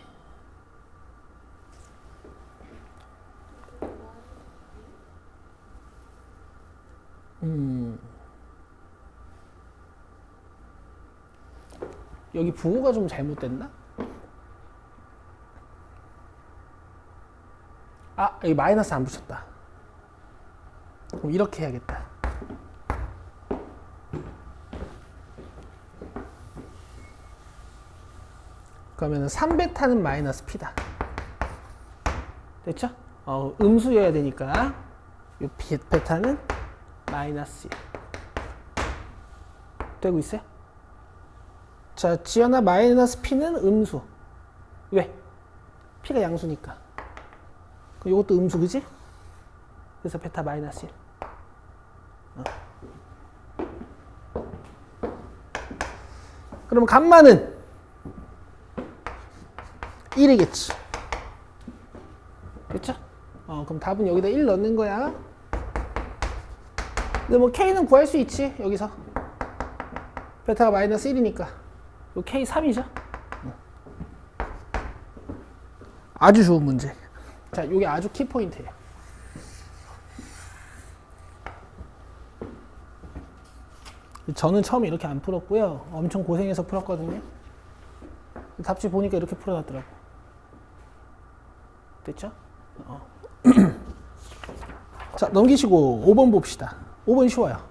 여기 부호가 좀 잘못됐나? 여기 마이너스 안 붙였다. 그럼 이렇게 해야겠다. 그러면 3베타는 마이너스 P다. 됐죠? 음수여야 되니까 이 베타는 마이너스 1. 되고 있어요? 자, 지연아 마이너스 P는 음수. 왜? P가 양수니까. 그럼 이것도 음수, 그지? 그래서 베타 마이너스 1. 그럼 감마는 1이겠지. 됐죠? 그럼 답은 여기다 1 넣는 거야. 근데 뭐 K는 구할 수 있지, 여기서. 베타가 마이너스 1이니까. 요 K 3이죠? 아주 좋은 문제. 자, 요게 아주 키포인트예요. 저는 처음에 이렇게 안 풀었고요. 엄청 고생해서 풀었거든요. 답지 보니까 이렇게 풀어놨더라고. 됐죠? 자, 넘기시고 5번 봅시다. 5번 쉬워요.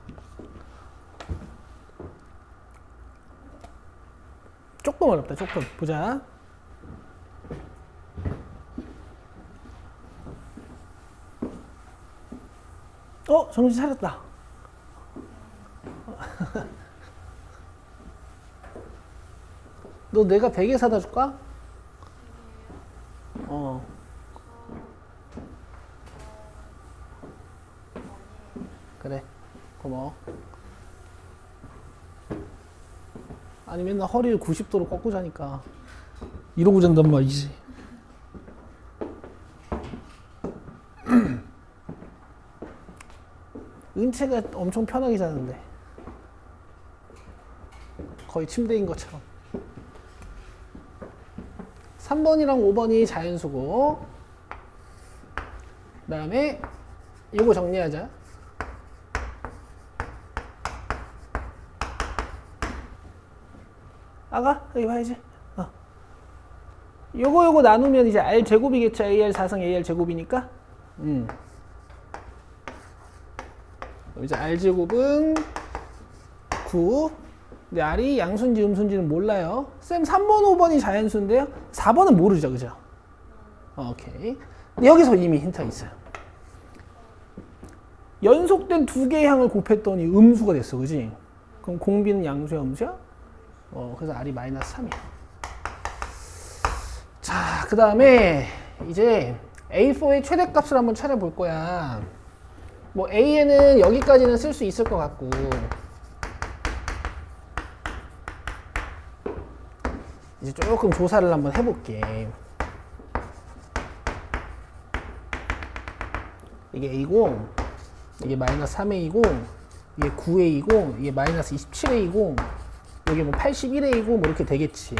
조금 어렵다. 조금. 보자. 정신 차렸다. 너 내가 베개 사다 줄까? 그래. 고마워. 아니 맨날 허리를 90도로 꺾고 자니까 이러고 잔단 말이지. 은채가 엄청 편하게 자는데 거의 침대인 것처럼. 3번이랑 5번이 자연수고, 그 다음에 이거 정리하자. 여기 봐야지. 요거 나누면 이제 R 제곱이겠죠. AR 4승 AR 제곱이니까. 그럼 이제 R 제곱은 9. 근데 R이 양수인지 음수인지는 몰라요. 쌤 3번, 5번이 자연수인데요. 4번은 모르죠, 그죠? 오케이. 근데 여기서 이미 힌트가 있어요. 연속된 두 개의 항을 곱했더니 음수가 됐어, 그지? 그럼 공비는 양수야, 음수야? 그래서 R이 마이너스 3이야. 자, 그 다음에 이제 A4의 최대값을 한번 찾아볼 거야. 뭐 A에는 여기까지는 쓸 수 있을 것 같고, 이제 조금 조사를 한번 해볼게. 이게 A고, 이게 마이너스 3A고, 이게 9A고, 이게 마이너스 27A고, 여기 뭐 81A고 뭐 이렇게 되겠지.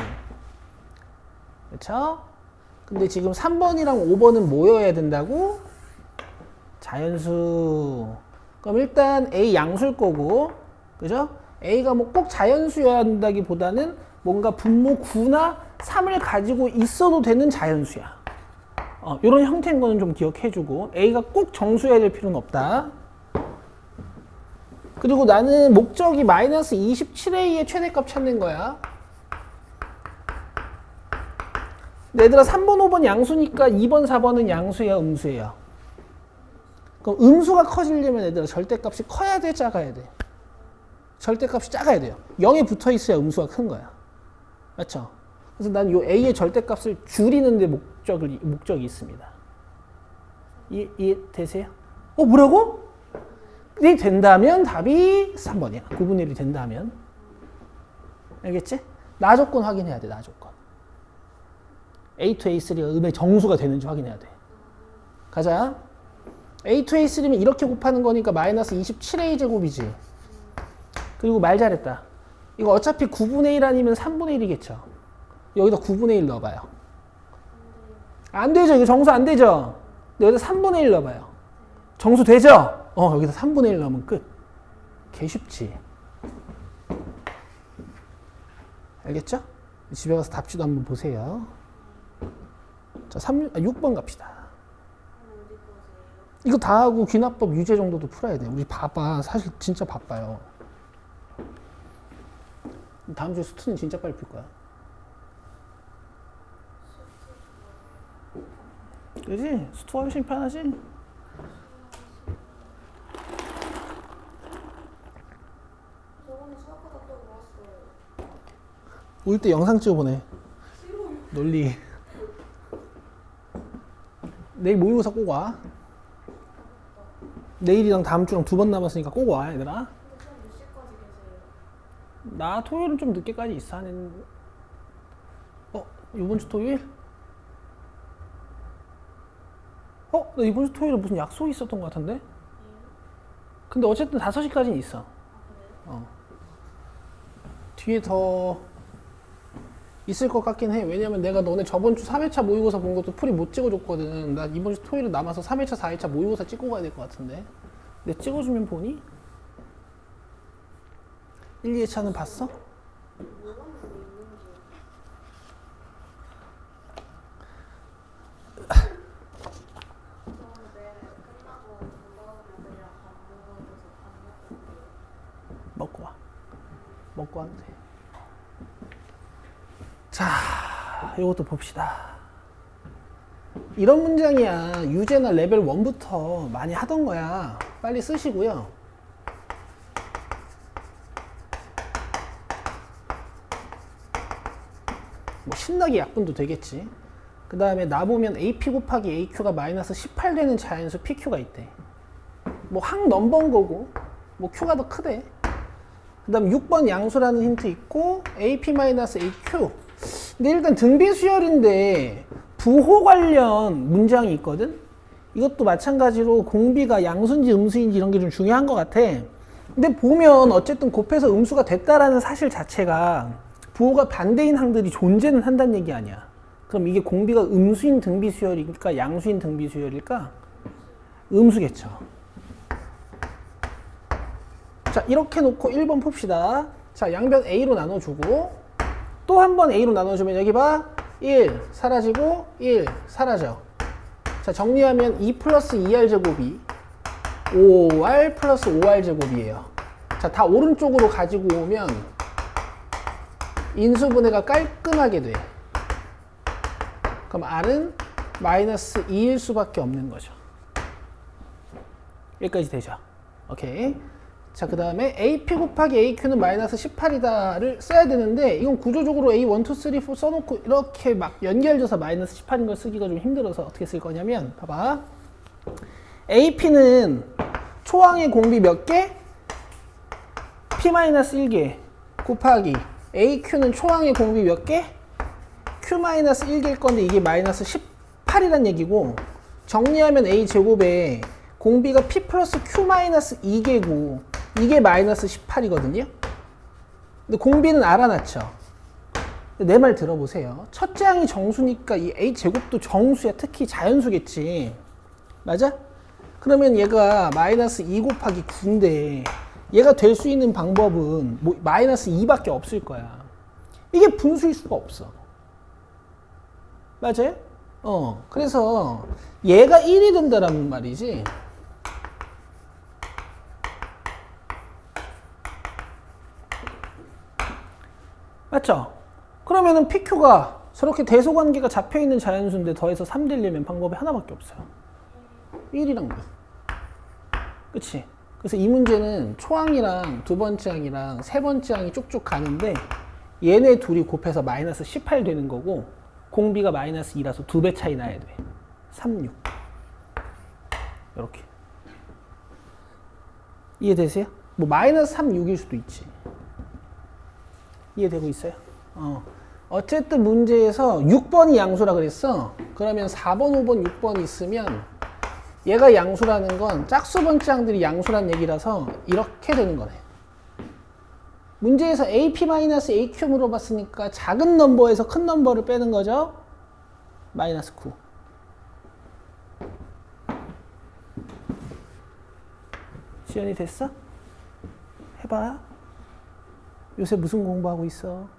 그렇죠? 근데 지금 3번이랑 5번은 뭐여야 된다고? 자연수. 그럼 일단 A 양수일 거고, 그죠? A가 뭐 꼭 자연수여야 한다기보다는 뭔가 분모 9나 3을 가지고 있어도 되는 자연수야. 이런 형태인 거는 좀 기억해주고, A가 꼭 정수여야 될 필요는 없다. 그리고 나는 목적이 마이너스 27A의 최대값 찾는 거야. 얘들아 3번, 5번 양수니까 2번, 4번은 양수야, 음수예요? 그럼 음수가 커지려면 얘들아 절대값이 커야 돼, 작아야 돼? 절대값이 작아야 돼요. 0에 붙어 있어야 음수가 큰 거야. 맞죠? 그래서 난 요 A의 절대값을 줄이는 데 목적이 있습니다. 이해되세요? 뭐라고? 이 된다면 답이 3번이야. 9분의 1이 된다면. 알겠지? 나 조건 확인해야 돼, 나 조건. A to A3가 음의 정수가 되는지 확인해야 돼. 가자. A to A3면 이렇게 곱하는 거니까 마이너스 27A 제곱이지. 그리고 말 잘했다. 이거 어차피 9분의 1 아니면 3분의 1이겠죠. 여기다 9분의 1 넣어봐요. 안 되죠. 이거 정수 안 되죠. 여기다 3분의 1 넣어봐요. 정수 되죠? 여기다 3분의 1 넣으면 끝. 개 쉽지. 알겠죠? 집에 가서 답지도 한번 보세요. 자, 6번 갑시다. 이거 다 하고 귀납법 유제 정도도 풀어야 돼. 우리 바빠. 사실 진짜 바빠요. 다음 주에 수트는 진짜 빨리 풀 거야. 그지? 수트가 훨씬 편하지? 올 때 영상 찍어보내. 논리. 내일 모의고사 꼭 와. 내일이랑 다음 주랑 2번 남았으니까 꼭 와, 얘들아. 나 토요일은 좀 늦게까지 있어. 이번 주 토요일? 나 이번 주 토요일에 무슨 약속이 있었던 것 같은데? 근데 어쨌든 5시까지는 있어. 뒤에 더 있을 것 같긴 해. 왜냐면 내가 너네 저번 주 3회차 모의고사 본 것도 풀이 못 찍어줬거든. 나 이번 주 토요일에 남아서 3회차, 4회차 모의고사 찍고 가야 될 것 같은데. 내가 찍어주면 보니? 1, 2회차는 봤어? 먹고 와. 먹고 와도 돼. 자, 이것도 봅시다. 이런 문장이야. 유제나 레벨 1부터 많이 하던 거야. 빨리 쓰시고요. 뭐 신나게 약분도 되겠지. 그 다음에 나보면 AP 곱하기 AQ가 마이너스 18 되는 자연수 PQ가 있대. 뭐 항 넘버인 거고, 뭐 Q가 더 크대. 그 다음 6번 양수라는 힌트 있고, AP-AQ. 근데 일단 등비수열인데, 부호 관련 문장이 있거든? 이것도 마찬가지로 공비가 양수인지 음수인지 이런 게 좀 중요한 것 같아. 근데 보면 어쨌든 곱해서 음수가 됐다라는 사실 자체가 부호가 반대인 항들이 존재는 한다는 얘기 아니야. 그럼 이게 공비가 음수인 등비수열일까 양수인 등비수열일까? 음수겠죠. 자, 이렇게 놓고 1번 풉시다. 자, 양변 A로 나눠주고 또 한 번 A로 나눠주면 여기 봐. 1 사라지고 1 사라져. 자, 정리하면 2 플러스 2R 제곱이 5R 플러스 5R 제곱이에요. 자, 다 오른쪽으로 가지고 오면 인수분해가 깔끔하게 돼. 그럼 R은 마이너스 2일 수밖에 없는 거죠. 여기까지 되죠. 오케이. 자, 그 다음에 AP 곱하기 AQ는 마이너스 18이다를 써야 되는데 이건 구조적으로 A1, 2, 3, 4 써놓고 이렇게 막 연결져서 마이너스 18인 걸 쓰기가 좀 힘들어서 어떻게 쓸 거냐면 봐봐. AP는 초항의 공비 몇 개? P-1개 곱하기 AQ는 초항의 공비 몇 개? Q-1개일 건데 이게 마이너스 18이란 얘기고 정리하면 A제곱에 공비가 P 플러스 Q-2개고 이게 마이너스 18이거든요. 근데 공비는 알아놨죠. 내 말 들어보세요. 첫째 항이 정수니까 이 A제곱도 정수야. 특히 자연수겠지. 맞아? 그러면 얘가 마이너스 2 곱하기 9인데 얘가 될 수 있는 방법은 뭐 마이너스 2밖에 없을 거야. 이게 분수일 수가 없어. 맞아요? 그래서 얘가 1이 된다라는 말이지. 맞죠? 그러면은 PQ가 저렇게 대소관계가 잡혀있는 자연수인데 더해서 3 되려면 방법이 하나밖에 없어요. 1이란 거. 그치? 그래서 이 문제는 초항이랑 두 번째 항이랑 세 번째 항이 쭉쭉 가는데 얘네 둘이 곱해서 마이너스 18 되는 거고 공비가 마이너스 2라서 2배 차이 나야 돼. 3, 6. 이렇게. 이해되세요? 뭐 마이너스 3, 6일 수도 있지. 이해되고 있어요? 어쨌든 문제에서 6번이 양수라 그랬어. 그러면 4번, 5번, 6번이 있으면 얘가 양수라는 건 짝수 번째항들이 양수란 얘기라서 이렇게 되는 거네. 문제에서 AP-AQ 물어봤으니까 작은 넘버에서 큰 넘버를 빼는 거죠. 마이너스 9. 시연이 됐어? 해봐. 요새 무슨 공부하고 있어?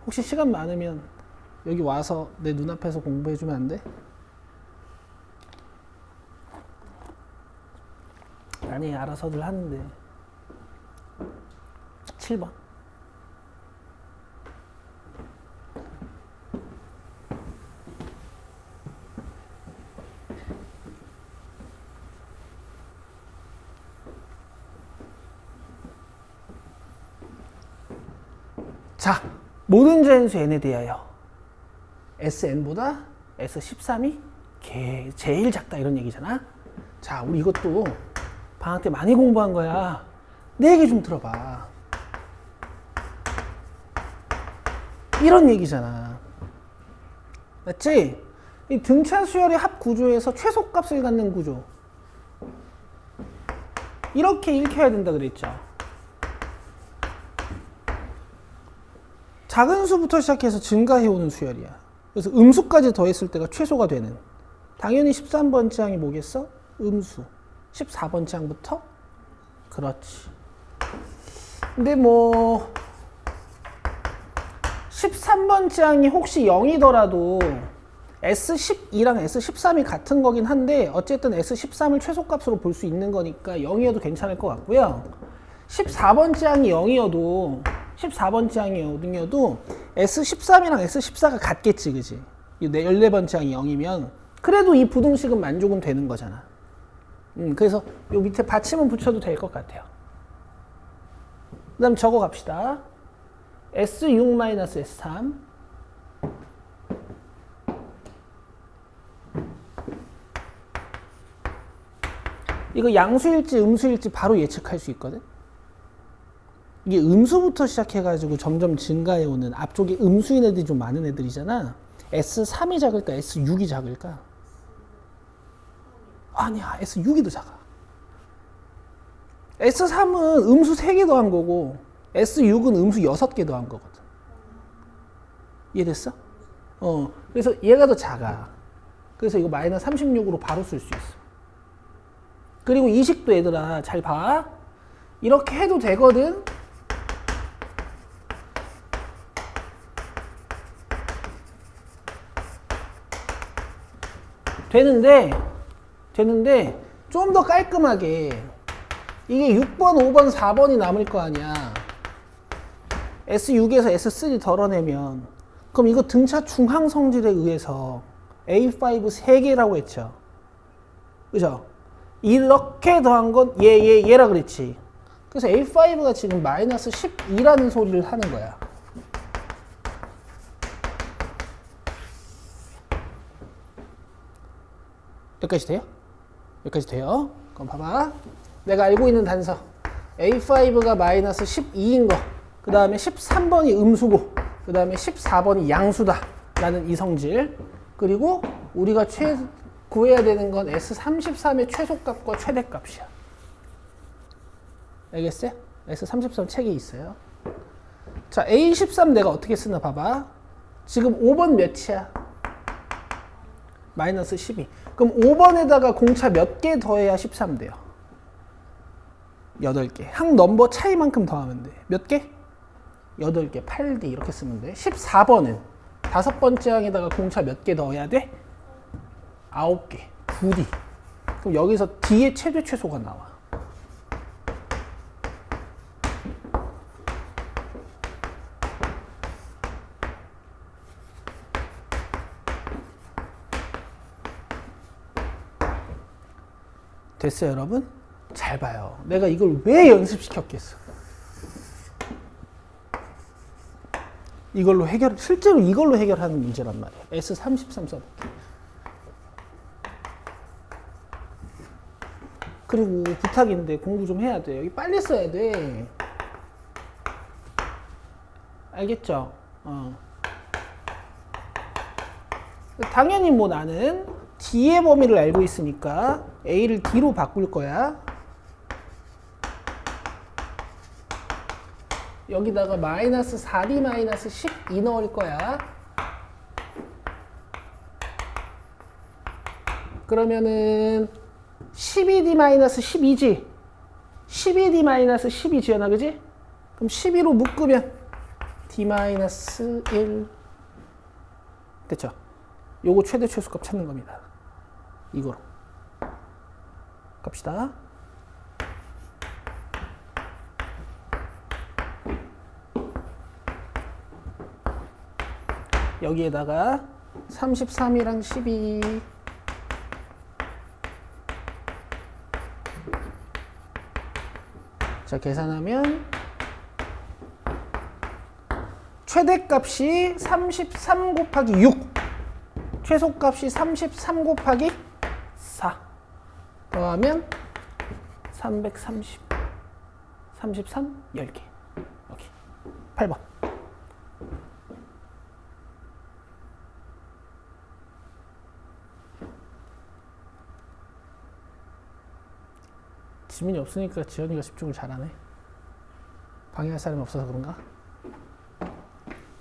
혹시 시간 많으면 여기 와서 내 눈앞에서 공부해주면 안 돼? 아니, 알아서들 하는데. 7번. 자, 모든 자연수 n에 대하여 Sn보다 S13이 제일 작다 이런 얘기잖아. 자, 우리 이것도 방학 때 많이 공부한 거야. 내 얘기 좀 들어봐. 이런 얘기잖아. 맞지? 이 등차 수열의 합 구조에서 최소값을 갖는 구조. 이렇게 읽혀야 된다 그랬죠. 작은 수부터 시작해서 증가해오는 수열이야. 그래서 음수까지 더했을 때가 최소가 되는. 당연히 13번째 항이 뭐겠어? 음수. 14번째 항부터? 그렇지. 근데 뭐 13번째 항이 혹시 0이더라도 S12랑 S13이 같은 거긴 한데 어쨌든 S13을 최소값으로 볼 수 있는 거니까 0이어도 괜찮을 것 같고요. 14번째 항이 0이어도 14번째 항이어도 S13이랑 S14가 같겠지, 그지? 14번째 항이 0이면 그래도 이 부등식은 만족은 되는 거잖아. 그래서 요 밑에 받침은 붙여도 될 것 같아요. 그 다음 적어 갑시다. S6-S3 이거 양수일지 음수일지 바로 예측할 수 있거든. 이게 음수부터 시작해가지고 점점 증가해오는 앞쪽에 음수인 애들이 좀 많은 애들이잖아. S3이 작을까 S6이 작을까? 아니야, S6이 더 작아. S3은 음수 3개 더한 거고 S6은 음수 6개 더한 거거든. 이해됐어? 그래서 얘가 더 작아. 그래서 이거 마이너스 36으로 바로 쓸 수 있어. 그리고 이식도 얘들아 잘 봐. 이렇게 해도 되거든. 되는데 좀 더 깔끔하게 이게 6번, 5번, 4번이 남을 거 아니야. S6에서 S3 덜어내면 그럼 이거 등차 중항 성질에 의해서 A5 3개라고 했죠. 그죠? 이렇게 더한 건 얘라 그랬지. 그래서 A5가 지금 마이너스 12라는 소리를 하는 거야. 여기까지 돼요? 여기까지 돼요? 그럼 봐봐. 내가 알고 있는 단서. A5가 마이너스 12인 거. 그 다음에 13번이 음수고. 그 다음에 14번이 양수다. 라는 이 성질. 그리고 우리가 구해야 되는 건 S33의 최소값과 최대값이야. 알겠어요? S33 책에 있어요. 자, A13 내가 어떻게 쓰나 봐봐. 지금 5번 몇이야? 마이너스 12. 그럼 5번에다가 공차 몇 개 더해야 13 돼요? 8개. 항 넘버 차이만큼 더하면 돼. 몇 개? 8개, 8D 이렇게 쓰면 돼. 14번은 5번째 항에다가 공차 몇 개 넣어야 돼? 9개, 9D. 그럼 여기서 D의 최대 최소가 나와. 됐어요, 여러분? 잘 봐요. 내가 이걸 왜 연습시켰겠어? 실제로 이걸로 해결하는 문제란 말이야. S33 써볼게. 그리고 부탁인데 공부 좀 해야 돼. 여기 빨리 써야 돼. 알겠죠? 당연히 뭐 나는 D의 범위를 알고 있으니까 A를 D로 바꿀 거야. 여기다가 마이너스 4D 마이너스 12 넣을 거야. 그러면은 12D 마이너스 12지? 12D 마이너스 12 지연아, 그지? 그럼 12로 묶으면 D 마이너스 1 됐죠? 요거 최대 최소값 찾는 겁니다. 이거로 갑시다. 여기에다가 33이랑 12 자, 계산하면 최대값이 33 곱하기 6 최소값이 33 곱하기 4 더하면 330 33 10개 여기 8번 지민이 없으니까 지연이가 집중을 잘하네. 방해할 사람이 없어서 그런가?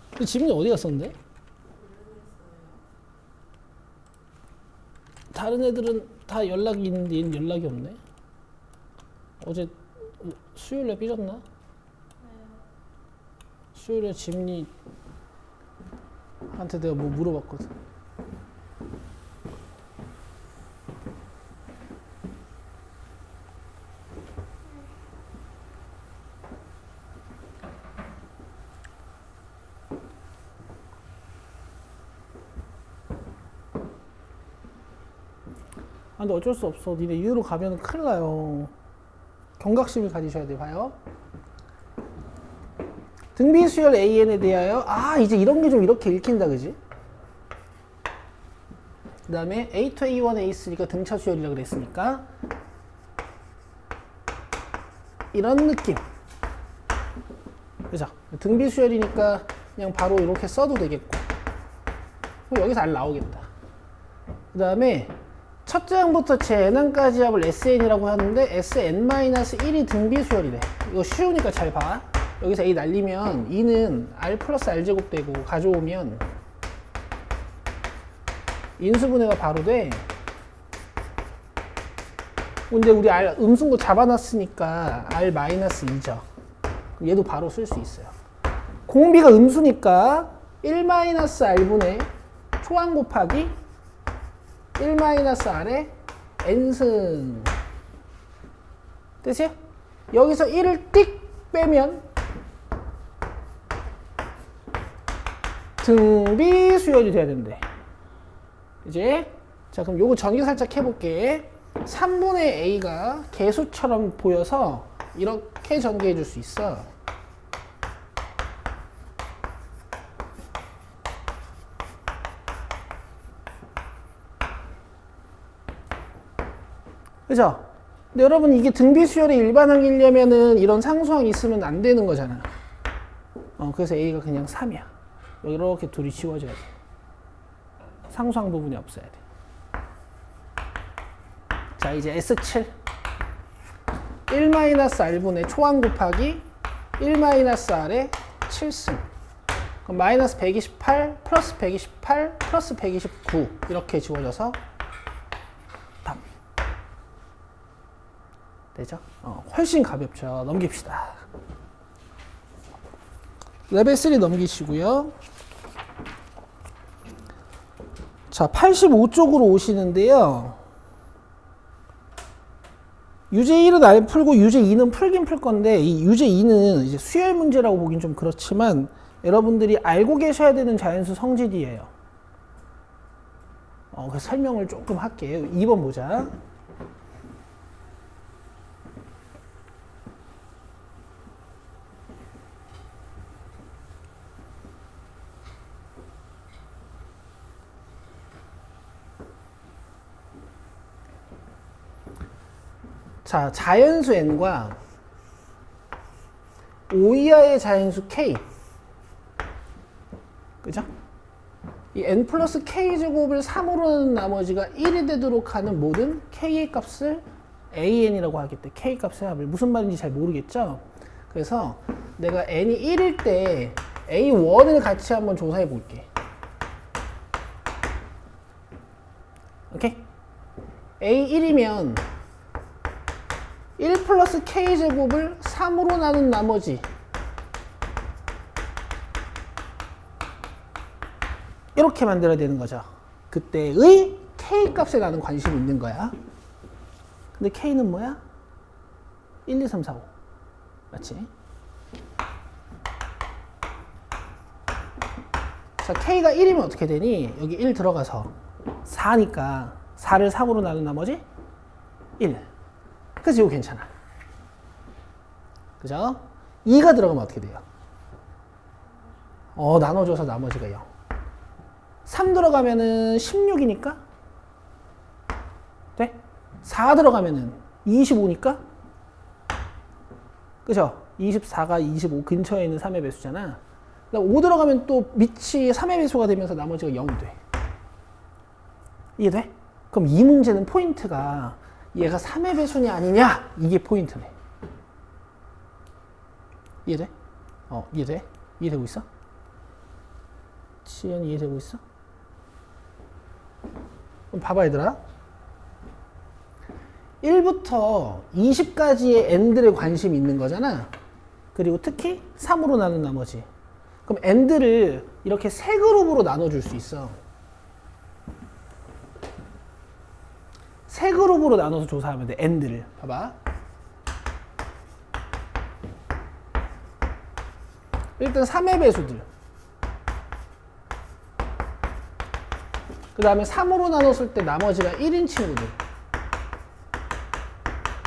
근데 지민이 어디 갔었는데? 다른 애들은 다 연락이 있는데 얘는 연락이 없네. 어제 수요일에 삐졌나? 수요일에 지민이한테 내가 뭐 물어봤거든. 근데 어쩔 수 없어. 니네 이대로 가면 큰일 나요. 경각심을 가지셔야 돼. 봐요. 등비수열 AN에 대하여 이제 이런 게 좀 이렇게 읽힌다, 그지? 그 다음에 A2, A1, A3가 등차 수열이라고 그랬으니까 이런 느낌. 그죠? 등비수열이니까 그냥 바로 이렇게 써도 되겠고 여기서 R 나오겠다. 그 다음에 첫째 항부터 재n항까지 합을 SN이라고 하는데 SN-1이 등비수열이래. 이거 쉬우니까 잘 봐. 여기서 A 날리면 2는 R 플러스 R제곱 되고 가져오면 인수분해가 바로 돼. 근데 우리 R 음순고 잡아놨으니까 R 마이너스 2죠. 얘도 바로 쓸 수 있어요. 공비가 음수니까 1 마이너스 R분의 초항 곱하기 1 마이너스 R의 n승. 됐어요? 여기서 1을 띡 빼면 등비수열이 돼야 된대. 이제 자, 그럼 요거 전개 살짝 해볼게. 3분의 A가 개수처럼 보여서 이렇게 전개해 줄 수 있어. 그죠? 근데 여러분 이게 등비수열의 일반항이려면은 이런 상수항이 있으면 안 되는 거잖아. 그래서 A가 그냥 3이야. 이렇게 둘이 지워져야 돼. 상수항 부분이 없어야 돼. 자, 이제 S7 1-R분의 초항 곱하기 1-R의 7승. 그럼 마이너스 128 플러스 128 플러스 129 이렇게 지워져서 답. 되죠? 훨씬 가볍죠. 넘깁시다. 레벨 3 넘기시고요. 자, 85쪽으로 오시는데요. 유제 1은 안 풀고 유제 2는 풀긴 풀 건데 이 유제 2는 이제 수열 문제라고 보긴 좀 그렇지만 여러분들이 알고 계셔야 되는 자연수 성질이에요. 그래서 설명을 조금 할게요. 2번 보자. 자, 자연수 n과 5 이하의 자연수 k. 그죠? 이 n 플러스 k 제곱을 3으로 나눈 나머지가 1이 되도록 하는 모든 k의 값을 an이라고 하겠대. k 값의 합을. 무슨 말인지 잘 모르겠죠? 그래서 내가 n이 1일 때 a1을 같이 한번 조사해 볼게. 오케이? a1이면 1 플러스 k 제곱을 3으로 나눈 나머지 이렇게 만들어야 되는 거죠. 그때의 k 값에 나는 관심이 있는 거야. 근데 k는 뭐야? 1, 2, 3, 4, 5. 맞지? 자, k가 1이면 어떻게 되니? 여기 1 들어가서 4니까 4를 4으로 나눈 나머지 1. 그래서 이거 괜찮아. 그죠? 2가 들어가면 어떻게 돼요? 나눠줘서 나머지가 0. 3 들어가면은 16이니까? 돼? 4 들어가면은 25니까? 그죠? 24가 25 근처에 있는 3의 배수잖아. 5 들어가면 또 밑이 3의 배수가 되면서 나머지가 0이 돼. 이해돼? 그럼 이 문제는 포인트가 얘가 3의 배수냐 아니냐? 이게 포인트네. 이해돼? 이해돼? 이해되고 있어? 지연 이해되고 있어? 그럼 봐봐 얘들아. 1부터 20까지의 n들에 관심이 있는 거잖아. 그리고 특히 3으로 나눈 나머지. 그럼 n들을 이렇게 세 그룹으로 나눠줄 수 있어. 세 그룹으로 나눠서 조사하면 돼. n들을. 봐봐. 일단 3의 배수들. 그 다음에 3으로 나눴을 때 나머지가 1인 친구들.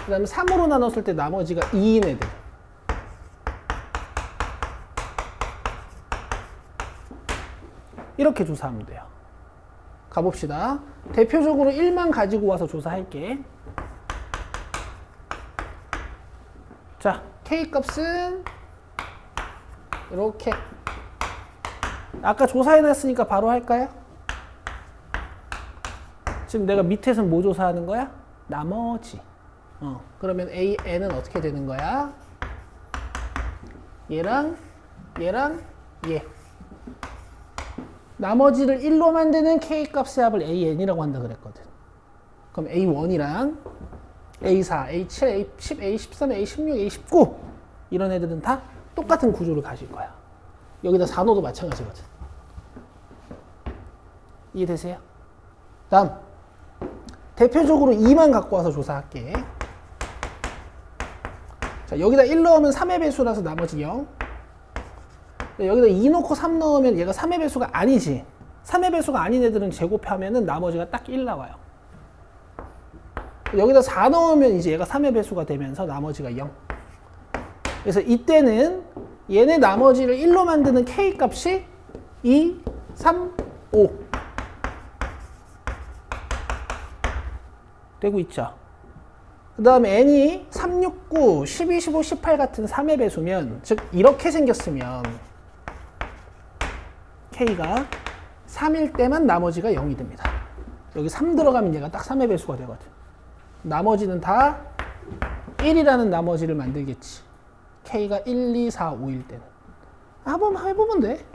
그 다음에 3으로 나눴을 때 나머지가 2인 애들. 이렇게 조사하면 돼요. 가봅시다. 대표적으로 1만 가지고 와서 조사할게. 자, k 값은 이렇게. 아까 조사해놨으니까 바로 할까요? 지금 내가 밑에서 뭐 조사하는 거야? 나머지. 그러면 AN은 어떻게 되는 거야? 얘랑 얘. 나머지를 1로 만드는 k 값의 합을 AN이라고 한다 그랬거든. 그럼 A1이랑 A4, A7, A10, A13, A16, A19 이런 애들은 다 똑같은 구조를 가질 거야. 여기다 4노도 마찬가지거든. 이해되세요? 다음 대표적으로 2만 갖고 와서 조사할게. 자, 여기다 1 넣으면 3의 배수라서 나머지 0. 여기다 2 넣고 3 넣으면 얘가 3의 배수가 아니지. 3의 배수가 아닌 애들은 제곱하면은 나머지가 딱 1 나와요. 여기다 4 넣으면 이제 얘가 3의 배수가 되면서 나머지가 0. 그래서 이때는 얘네 나머지를 1로 만드는 k 값이 2, 3, 5 되고 있죠. 그 다음에 n이 3, 6, 9, 12, 15, 18 같은 3의 배수면, 즉 이렇게 생겼으면 k가 3일 때만 나머지가 0이 됩니다. 여기 3 들어가면 얘가 딱 3의 배수가 되거든. 나머지는 다 1이라는 나머지를 만들겠지. k가 1, 2, 4, 5일 때는. 한번 해보면 돼.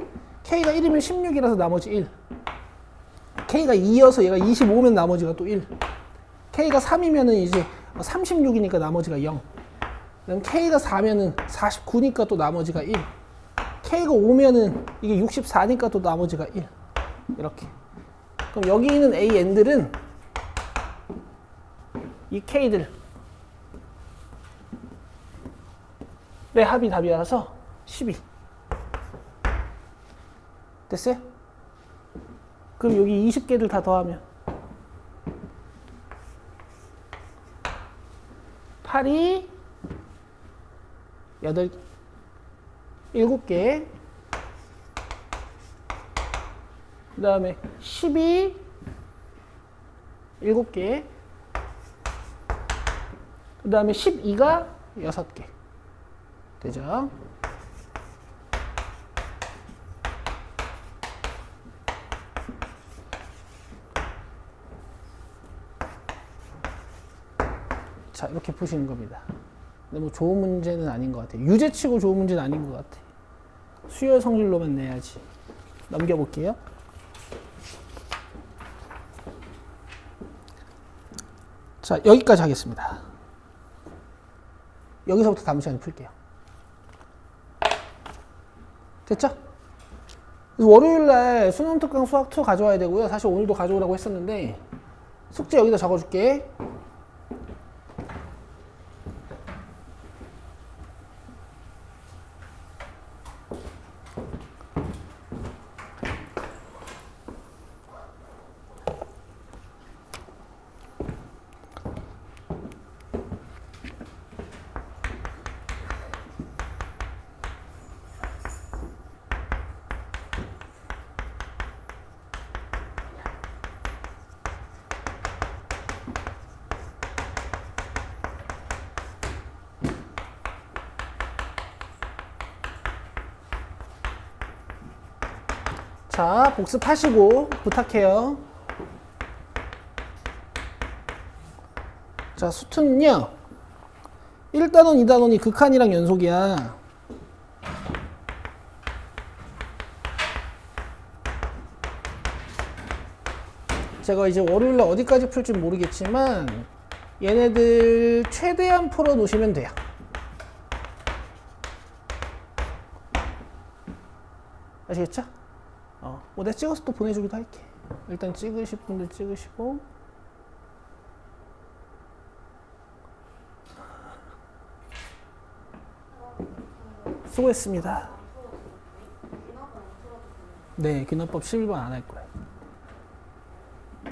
k가 1이면 16이라서 나머지 1. k가 2여서 얘가 25면 나머지가 또 1. k가 3이면은 이제 36이니까 나머지가 0. 그럼 k가 4면은 49니까 또 나머지가 1. k가 5면은 이게 64니까 또 나머지가 1. 이렇게. 그럼 여기 있는 AN들은 이 k들 의 합이 답이라서 12. 됐어요? 그럼 여기 20개를 다 더하면 8이 7개. 그 다음에 10이 7개. 그 그 다음에 12가 6개. 되죠? 자, 이렇게 푸시는 겁니다. 근데 뭐 좋은 문제는 아닌 것 같아요. 유제치고 좋은 문제는 아닌 것 같아요. 수열 성질로만 내야지. 넘겨볼게요. 자, 여기까지 하겠습니다. 여기서부터 다음 시간에 풀게요. 됐죠? 그래서 월요일날 수능특강 수학2 가져와야 되고요. 사실 오늘도 가져오라고 했었는데 숙제 여기다 적어줄게. 자, 복습하시고 부탁해요. 자, 수투는요 1단원, 2단원이 극한이랑 연속이야. 제가 이제 월요일날 어디까지 풀지 모르겠지만 얘네들 최대한 풀어 놓으시면 돼요. 아시겠죠? 뭐 내가 찍어서 또 보내주기도 할게. 일단 찍으실 분들 찍으시고. 수고했습니다. 네, 귀납법 11번 안 할 거야.